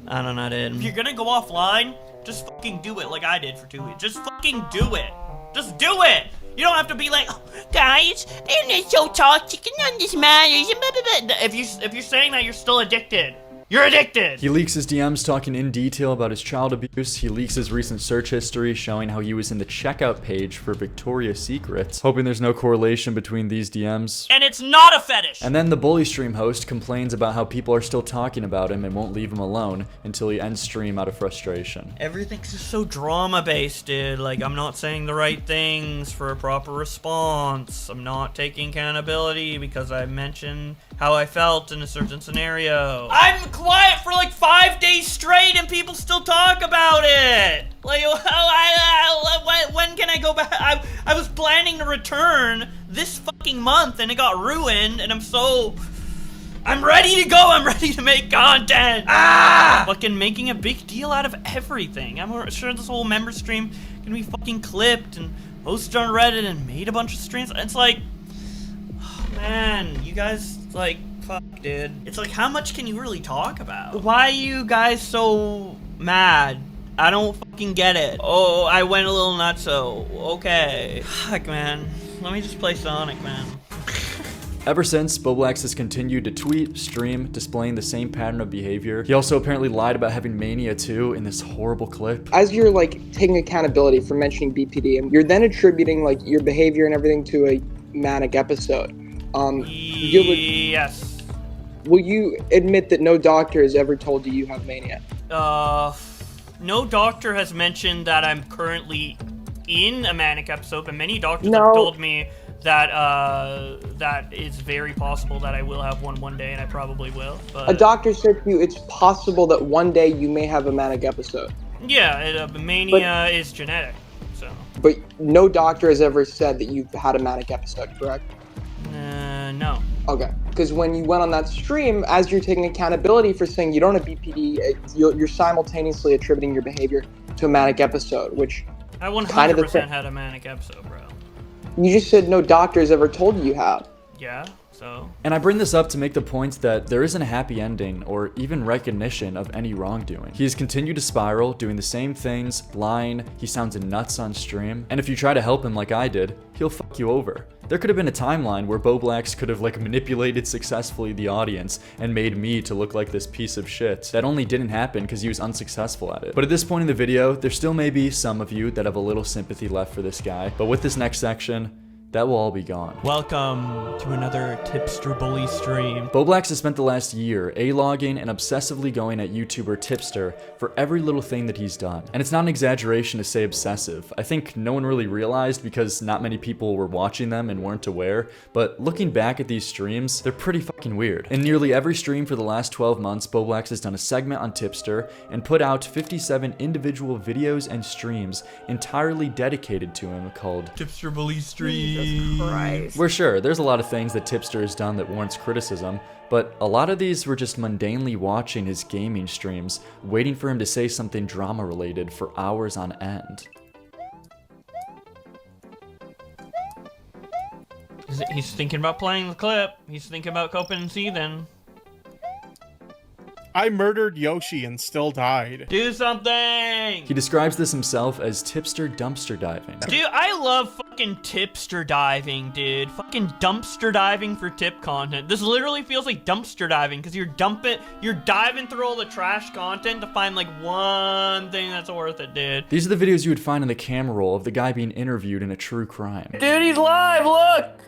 I don't know, dude. If you're gonna go offline, just fucking do it like I did for 2 weeks. Just fucking do it. Just do it. You don't have to be like, oh, guys, they're so toxic and none of this matters. If you're saying that, you're still addicted. You're addicted! He leaks his DMs talking in detail about his child abuse. He leaks his recent search history showing how he was in the checkout page for Victoria's Secret, hoping there's no correlation between these DMs. And it's not a fetish! And then the bully stream host complains about how people are still talking about him and won't leave him alone until he ends stream out of frustration. Everything's just so drama-based, dude. Like, I'm not saying the right things for a proper response. I'm not taking accountability because I mentioned how I felt in a certain scenario. I'm quiet for like 5 days straight and people still talk about it. Like, when can I go back? I was planning to return this fucking month and it got ruined and I'm ready to go. I'm ready to make content. Fucking making a big deal out of everything. I'm sure this whole member stream can be fucking clipped and posted on Reddit and made a bunch of streams. It's like, oh man, you guys, like, fuck, dude. It's like, how much can you really talk about? Why are you guys so mad? I don't fucking get it. Oh, I went a little nutso. Okay. Fuck, man. Let me just play Sonic, man. Ever since, Bowblax has continued to tweet, stream, displaying the same pattern of behavior. He also apparently lied about having mania too in this horrible clip. As you're like taking accountability for mentioning BPD, and you're then attributing like your behavior and everything to a manic episode. Yes. Will you admit that no doctor has ever told you have mania? No doctor has mentioned that I'm currently in a manic episode, but many doctors have told me that that it's very possible that I will have one day, and I probably will. But a doctor said to you it's possible that one day you may have a manic episode. Yeah, mania is genetic, so. But no doctor has ever said that you've had a manic episode, correct? No. Okay, because when you went on that stream, as you're taking accountability for saying you don't have BPD, you're simultaneously attributing your behavior to a manic episode, which I 100% had a manic episode, bro. You just said no doctor has ever told you have. Yeah, so. And I bring this up to make the point that there isn't a happy ending or even recognition of any wrongdoing. He has continued to spiral, doing the same things, lying, he sounds nuts on stream, and if you try to help him like I did, he'll fuck you over. There could have been a timeline where Bowblax could have like manipulated successfully the audience and made me to look like this piece of shit. That only didn't happen because he was unsuccessful at it. But at this point in the video, there still may be some of you that have a little sympathy left for this guy. But with this next section, that will all be gone. Welcome to another Tipster Bully stream. Bowblax has spent the last year A-logging and obsessively going at YouTuber Tipster for every little thing that he's done. And it's not an exaggeration to say obsessive. I think no one really realized because not many people were watching them and weren't aware, but looking back at these streams, they're pretty fucking weird. In nearly every stream for the last 12 months, Bowblax has done a segment on Tipster and put out 57 individual videos and streams entirely dedicated to him called Tipster Bully Stream. We're sure there's a lot of things that Tipster has done that warrants criticism, but a lot of these were just mundanely watching his gaming streams, waiting for him to say something drama related for hours on end. He's thinking about playing the clip. He's thinking about coping and seething. I murdered Yoshi and still died. Do something! He describes this himself as tipster dumpster diving. Dude, I love fucking tipster diving, dude. Fucking dumpster diving for tip content. This literally feels like dumpster diving because you're diving through all the trash content to find like one thing that's worth it, dude. These are the videos you would find in the camera roll of the guy being interviewed in a true crime. Dude, he's live, look!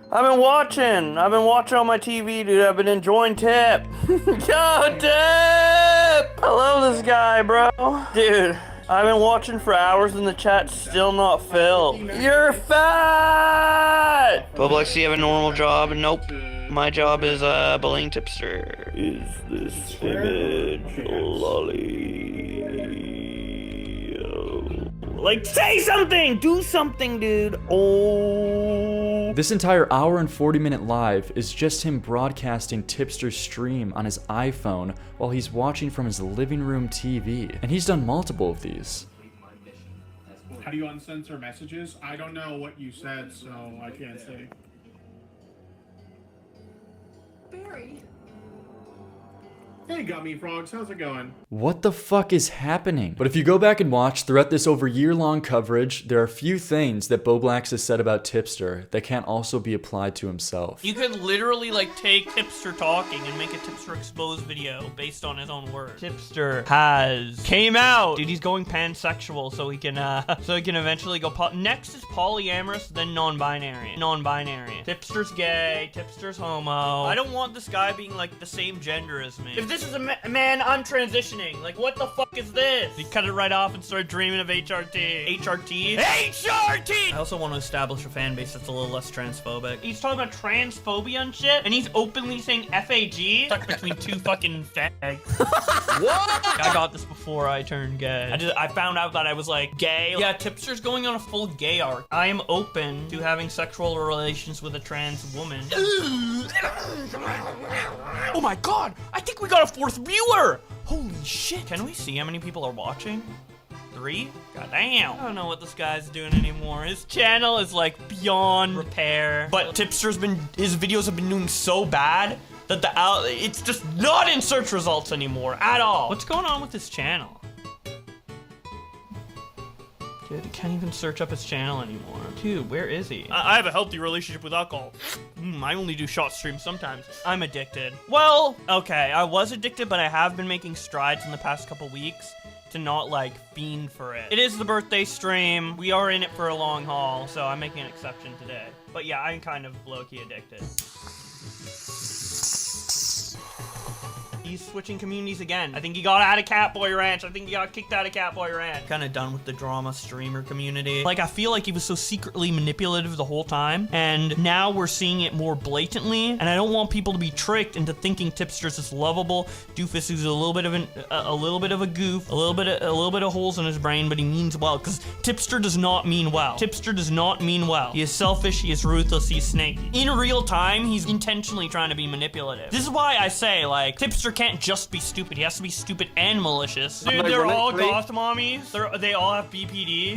I've been watching on my TV, dude. I've been enjoying Tip. Yo, Tip! I love this guy, bro. Dude, I've been watching for hours and the chat's still not filled. You're fat! Bowblax, do you have a normal job? Nope. My job is bullying Tipster. Is this image lolly? Like, say something! Do something, dude! Oh. no. This entire hour and 40-minute live is just him broadcasting Tipster's stream on his iPhone while he's watching from his living room TV. And he's done multiple of these. How do you uncensor messages? I don't know what you said, so I can't say. Barry. Hey, Gummy Frogs, how's it going? What the fuck is happening? But if you go back and watch throughout this over year-long coverage, there are a few things that Bowblax has said about Tipster that can't also be applied to himself. You could literally like take Tipster talking and make a Tipster exposed video based on his own words. Tipster came out. Dude, he's going pansexual so he can eventually go next is polyamorous, then non-binary. Non-binary. Tipster's gay, Tipster's homo. I don't want this guy being like the same gender as me. If this is a man, I'm transitioning. Like, what the fuck is this? He cut it right off and started dreaming of HRT. HRT? HRT! I also want to establish a fan base that's a little less transphobic. He's talking about transphobia and shit, and he's openly saying FAG? Stuck between two fucking fags. What? I got this before I turned gay. I found out that I was like gay. Yeah, Tipster's going on a full gay arc. I am open to having sexual relations with a trans woman. Oh my god! I think we got a 4th viewer! Holy shit! Can we see how many people are watching? 3? God damn. I don't know what this guy's doing anymore. His channel is like beyond repair. But Tipster's his videos have been doing so bad that it's just not in search results anymore at all. What's going on with his channel? Dude, I can't even search up his channel anymore. Dude, where is he? I have a healthy relationship with alcohol. I only do shot streams sometimes. I'm addicted. Well, okay, I was addicted, but I have been making strides in the past couple weeks to not, like, fiend for it. It is the birthday stream. We are in it for a long haul, so I'm making an exception today. But yeah, I'm kind of low-key addicted. He's switching communities again. I think he got out of Catboy Ranch. I think he got kicked out of Catboy Ranch. Kind of done with the drama streamer community. Like, I feel like he was so secretly manipulative the whole time, and now we're seeing it more blatantly, and I don't want people to be tricked into thinking Tipster's this lovable doofus who's a little bit of a goof, a little bit of holes in his brain, but he means well, because Tipster does not mean well. Tipster does not mean well. He is selfish, he is ruthless, he's snaky. In real time, he's intentionally trying to be manipulative. This is why I say, like, Tipster can't just be stupid. He has to be stupid and malicious. Dude, they're all goth mommies. They all have BPD.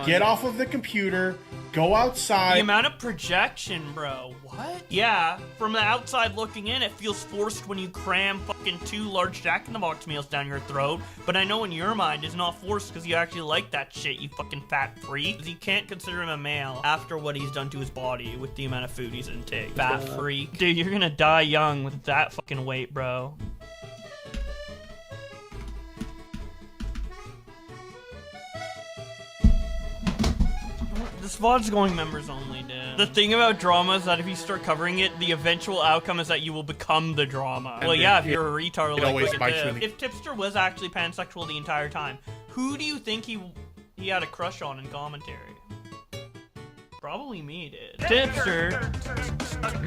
Get off of the computer. Go outside. The amount of projection, bro. What? Yeah, from the outside looking in, it feels forced when you cram fucking 2 large Jack in the Box meals down your throat. But I know in your mind it's not forced because you actually like that shit, you fucking fat freak. Because you can't consider him a male after what he's done to his body with the amount of food he's intake. Fat freak. Dude, you're gonna die young with that fucking weight, bro. This VOD's going members only, dude. The thing about drama is that if you start covering it, the eventual outcome is that you will become the drama. Well, yeah, if you're a retard like look at this. If Tipster was actually pansexual the entire time, who do you think he had a crush on in commentary? Probably me, dude. Tipster.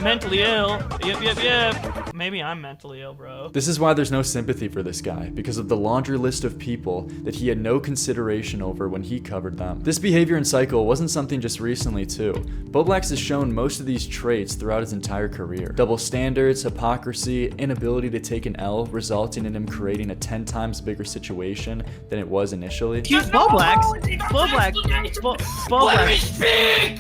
Mentally ill. Yep. Maybe I'm mentally ill, bro. This is why there's no sympathy for this guy, because of the laundry list of people that he had no consideration over when he covered them. This behavior and cycle wasn't something just recently too. Bowblax has shown most of these traits throughout his entire career. Double standards, hypocrisy, inability to take an L, resulting in him creating a 10 times bigger situation than it was initially. Bowblax.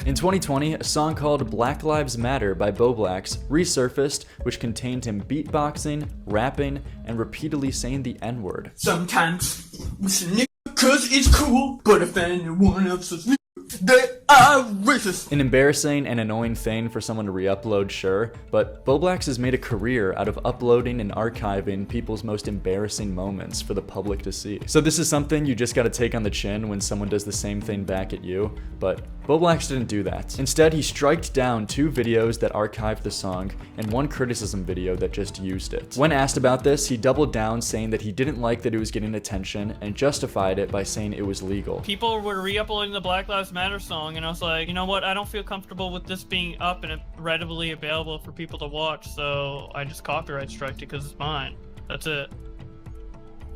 In 2020, a song called Black Lives Matter by Bowblax resurfaced, which contained him beatboxing, rapping, and repeatedly saying the N-word. Sometimes we say nigga cause it's cool, but if anyone else says nigga, they are racist. An embarrassing and annoying thing for someone to re-upload, sure, but Bowblax has made a career out of uploading and archiving people's most embarrassing moments for the public to see. So this is something you just gotta take on the chin when someone does the same thing back at you, but Bowblax didn't do that. Instead, he striked down 2 videos that archived the song and 1 criticism video that just used it. When asked about this, he doubled down, saying that he didn't like that it was getting attention and justified it by saying it was legal. People were re-uploading the Black Lives Matter song, and I was like, you know what, I don't feel comfortable with this being up and readily available for people to watch, so I just copyright striked it because it's mine. That's it.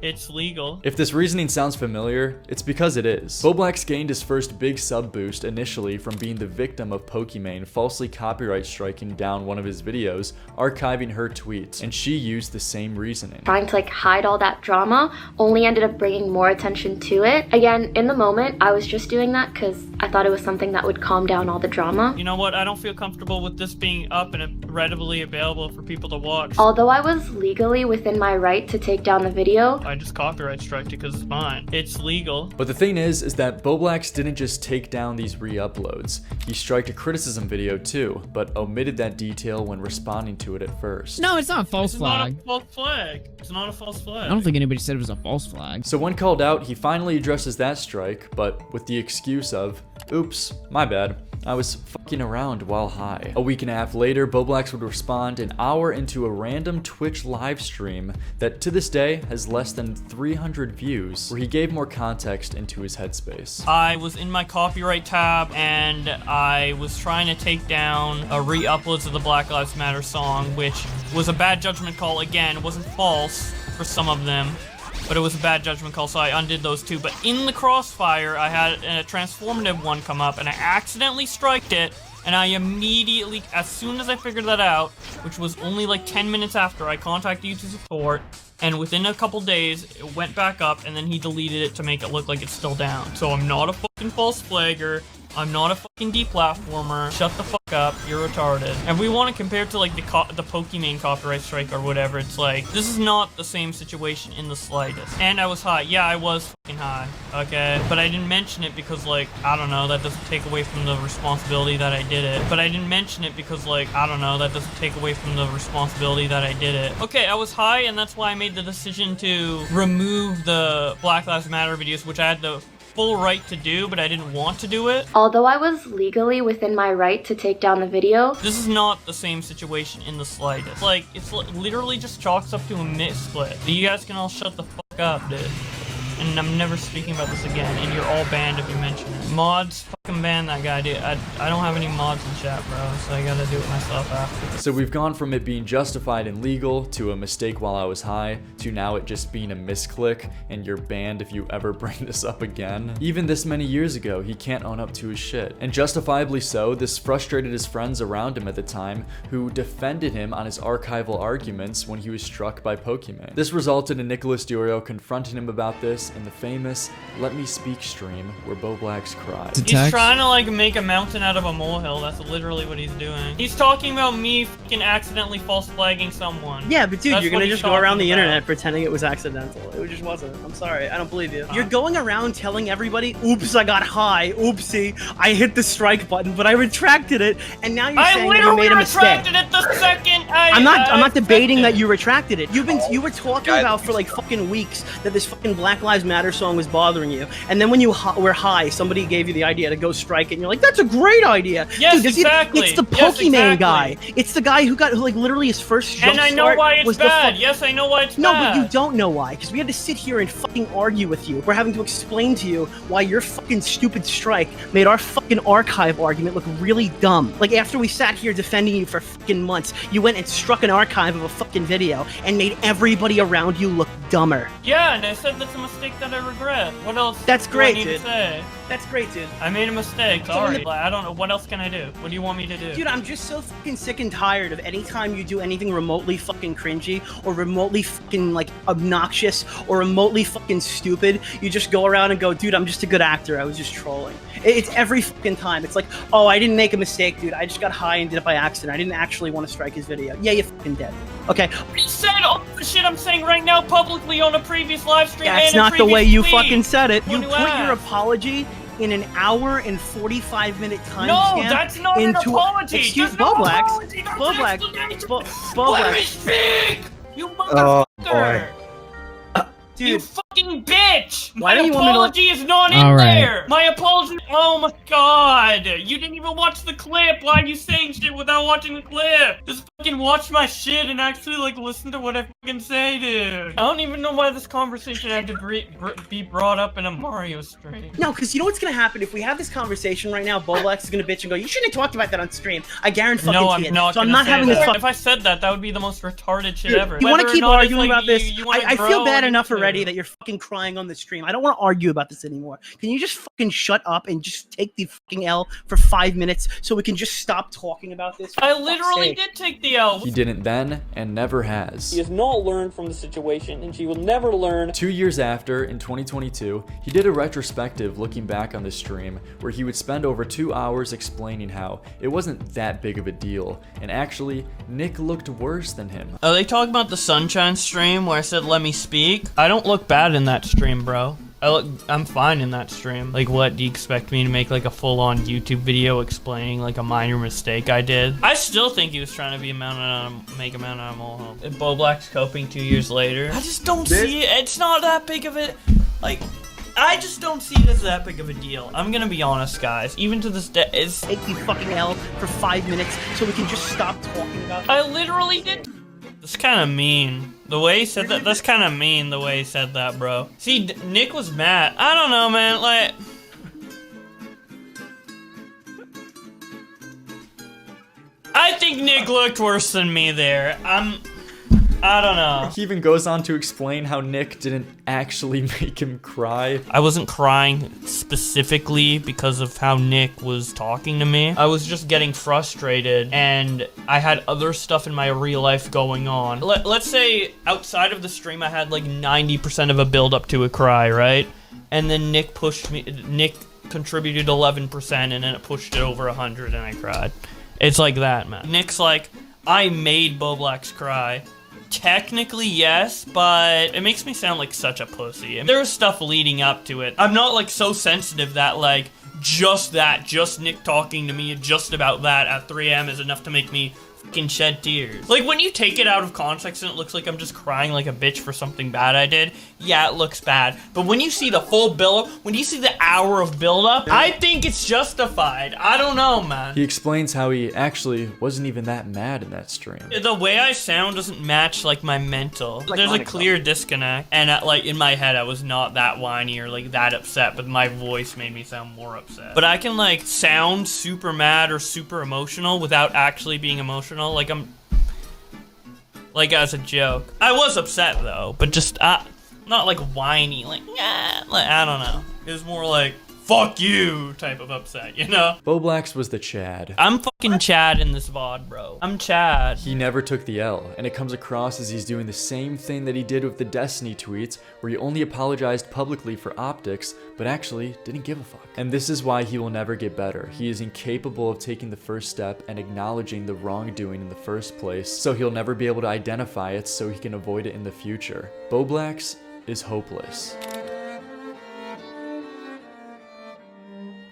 It's legal. If this reasoning sounds familiar, it's because it is. Bowblax gained his first big sub boost initially from being the victim of Pokimane falsely copyright striking down one of his videos, archiving her tweets, and she used the same reasoning. Trying to like hide all that drama only ended up bringing more attention to it. Again, in the moment, I was just doing that because I thought it was something that would calm down all the drama. You know what? I don't feel comfortable with this being up and readily available for people to watch. Although I was legally within my right to take down the video, I just copyright striked it because it's mine. It's legal. But the thing is that Bowblax didn't just take down these re-uploads. He striked a criticism video too, but omitted that detail when responding to it at first. No, it's not a false flag. It's not a false flag. It's not a false flag. I don't think anybody said it was a false flag. So when called out, he finally addresses that strike, but with the excuse of, oops, my bad. I was fucking around while high. A week and a half later, Bowblax would respond an hour into a random Twitch live stream that to this day has less than 300 views, where he gave more context into his headspace. I was in my copyright tab and I was trying to take down a re-uploads of the Black Lives Matter song, which was a bad judgment call. Again, it wasn't false for some of them, but it was a bad judgment call, so I undid those two. But in the crossfire, I had a transformative one come up, and I accidentally striked it, and I immediately, as soon as I figured that out, which was only like 10 minutes after, I contacted YouTube support, and within a couple days, it went back up, and then he deleted it to make it look like it's still down. So I'm not a fucking false flagger. I'm not a fucking deplatformer. Shut the fuck up. You're retarded. And we want to compare it to like the Pokimane copyright strike or whatever. It's like, this is not the same situation in the slightest. And I was high. Yeah, I was fucking high. Okay. But I didn't mention it because like, I don't know, that doesn't take away from the responsibility that I did it. But I didn't mention it because like, I don't know, that doesn't take away from the responsibility that I did it. Okay, I was high and that's why I made the decision to remove the Black Lives Matter videos, which I had the full right to do, but I didn't want to do it. Although I was legally within my right to take down the video, this is not the same situation in the slightest. Like, it's literally just chalks up to a misclick. You guys can all shut the fuck up, dude. And I'm never speaking about this again, and you're all banned if you mention it. Mods, fucking ban that guy, dude. I don't have any mods in chat, bro, so I gotta do it myself after. So we've gone from it being justified and legal, to a mistake while I was high, to now it just being a misclick, and you're banned if you ever bring this up again. Even this many years ago, he can't own up to his shit. And justifiably so, this frustrated his friends around him at the time, who defended him on his archival arguments when he was struck by Pokimane. This resulted in Nicholas Durio confronting him about this in the famous Let Me Speak stream, where Bowblax cried. He's trying to like make a mountain out of a molehill. That's literally what he's doing. He's talking about me fucking accidentally false flagging someone. Yeah, but dude, That's you're gonna what just he's go around the talking internet about. pretending it was accidental. It just wasn't. I'm sorry. I don't believe you. You're going around telling everybody, oops, I got high. Oopsie, I hit the strike button, but I retracted it, and now you're saying that you made a mistake. I literally retracted it the second I'm not debating that you retracted it. You were talking about for like fucking weeks that this fucking Black Lives Matter song was bothering you, and then when you were high, somebody gave you the idea to go strike it, and you're like, that's a great idea. Yes, Dude, exactly. It's the Yes, Pokimane exactly. guy. It's the guy who got like literally his first jump And I know start why it's was the bad. Yes, I know why it's No, bad. but you don't know why, because we had to sit here and fucking argue with you. We're having to explain to you why your fucking stupid strike made our fucking archive argument look really dumb. Like, after we sat here defending you for fucking months, you went and struck an archive of a fucking video and made everybody around you look dumber. Yeah, and I said that's a mistake that I regret. What else? That's do great, I need dude. to say? That's great, dude. I made a mistake. So in Sorry. the- Like, I don't know. What else can I do? What do you want me to do? Dude, I'm just so fucking sick and tired of any time you do anything remotely fucking cringy or remotely fucking like obnoxious or remotely fucking stupid, you just go around and go, dude, I'm just a good actor. I was just trolling. It's every fucking time. It's like, oh, I didn't make a mistake, dude. I just got high and did it by accident. I didn't actually want to strike his video. Yeah, you fucking did. Okay. I said all the shit I'm saying right now publicly on a previous live stream. That's and a not the previous way you tweet. fucking said it. You When put you your asked. apology in an hour and 45-minute timestamp. No, that's not an into apology. Excuse That's no Bowblax. apology. That's Bowblax. explanation. Bowblax. Let me speak, you Oh, motherfucker. Dude, fucking bitch! Why My don't you want me to apology is not in All right. there! My apology- Oh my god! You didn't even watch the clip! Why are you saying shit without watching the clip? Just fucking watch my shit and actually, like, listen to what I fucking say, dude. I don't even know why this conversation had to be brought up in a Mario stream. No, because you know what's gonna happen if we have this conversation right now. Bowblax is gonna bitch and go, "You shouldn't have talked about that on stream." I guarantee No, fucking I'm not So I'm gonna not say having that. this. If I said that, that would be the most retarded shit Dude, ever. you want to Whether or keep not it's arguing like about this? you wanna I feel grow, bad you enough do. already that you're fucking crying on the stream. I don't want to argue about this anymore. Can you just fucking shut up and just take the fucking L for 5 minutes so we can just stop talking about this? I literally did take the L. He didn't then and never has. He has not learned from the situation, and she will never learn. 2 years after, in 2022, he did a retrospective looking back on the stream where he would spend over 2 hours explaining how it wasn't that big of a deal, and actually, Nick looked worse than him. Are they talking about the Sunshine stream where I said let me speak? I don't look bad in that stream, bro. I'm fine in that stream. Like, what, do you expect me to make like a full-on YouTube video explaining like a minor mistake I did? I still think he was trying to be make a mountain out of a molehill. Bowblax coping 2 years later. I just don't see it. It's not that big of it. Like, I just don't see it as that big of a deal. I'm gonna be honest, guys. Even to this day, it's take the fucking L for 5 minutes so we can just stop talking about I literally did. That's kind of mean. The way he said that, that's kind of mean the way he said that, bro. See, Nick was mad. I don't know, man, like... I think Nick looked worse than me there. I don't know. He even goes on to explain how Nick didn't actually make him cry. I wasn't crying specifically because of how Nick was talking to me. I was just getting frustrated and I had other stuff in my real life going on. Let's say outside of the stream I had like 90% of a build up to a cry, right? And then Nick contributed 11% and then it pushed it over 100 and I cried. It's like that, man. Nick's like, I made Bowblax cry. Technically, yes, but it makes me sound like such a pussy. There's stuff leading up to it. I'm not like so sensitive that like just Nick talking to me just about that at 3 AM is enough to make me fucking shed tears. Like when you take it out of context and it looks like I'm just crying like a bitch for something bad I did, yeah, it looks bad. But when you see the full build-up, when you see the hour of build-up, I think it's justified. I don't know, man. He explains how he actually wasn't even that mad in that stream. The way I sound doesn't match like my mental. Like There's a clear disconnect. And like in my head, I was not that whiny or like that upset, but my voice made me sound more upset. But I can like sound super mad or super emotional without actually being emotional. Like I'm, like as a joke. I was upset though, but just not like whiny, like I don't know. It was more like fuck you type of upset, you know? Bowblax was the Chad. I'm fucking Chad in this VOD, bro. I'm Chad. He never took the L, and it comes across as he's doing the same thing that he did with the Destiny tweets, where he only apologized publicly for optics, but actually didn't give a fuck. And this is why he will never get better. He is incapable of taking the first step and acknowledging the wrongdoing in the first place, so he'll never be able to identify it so he can avoid it in the future. Bowblax is hopeless.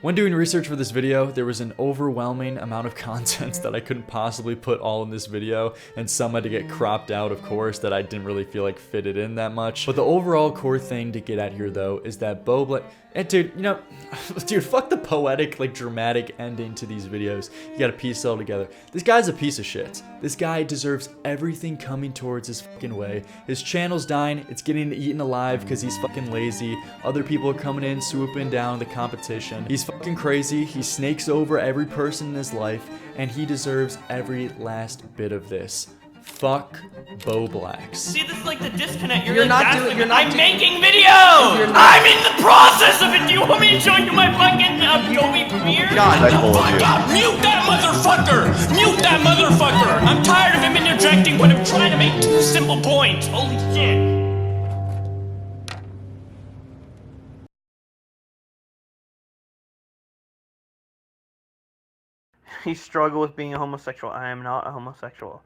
When doing research for this video, there was an overwhelming amount of content that I couldn't possibly put all in this video, and some had to get cropped out, of course, that I didn't really feel like fitted in that much. But the overall core thing to get at here, though, is that Bowblax... And dude, you know, dude, fuck the poetic, like, dramatic ending to these videos. You gotta piece it all together. This guy's a piece of shit. This guy deserves everything coming towards his fucking way. His channel's dying, it's getting eaten alive because he's fucking lazy. Other people are coming in, swooping down the competition. He's fucking crazy, he snakes over every person in his life, and he deserves every last bit of this. Fuck Bowblax. See, this is like the disconnect. You're You're like, not doing- you're not I'm doing- making videos! I'm in the process of it! Do you want me to show you my fucking Adobe Premiere? God, I told you. Mute that motherfucker! Mute that motherfucker! I'm tired of him interjecting when I'm trying to make 2 simple points. Holy shit. You struggle with being a homosexual. I am not a homosexual.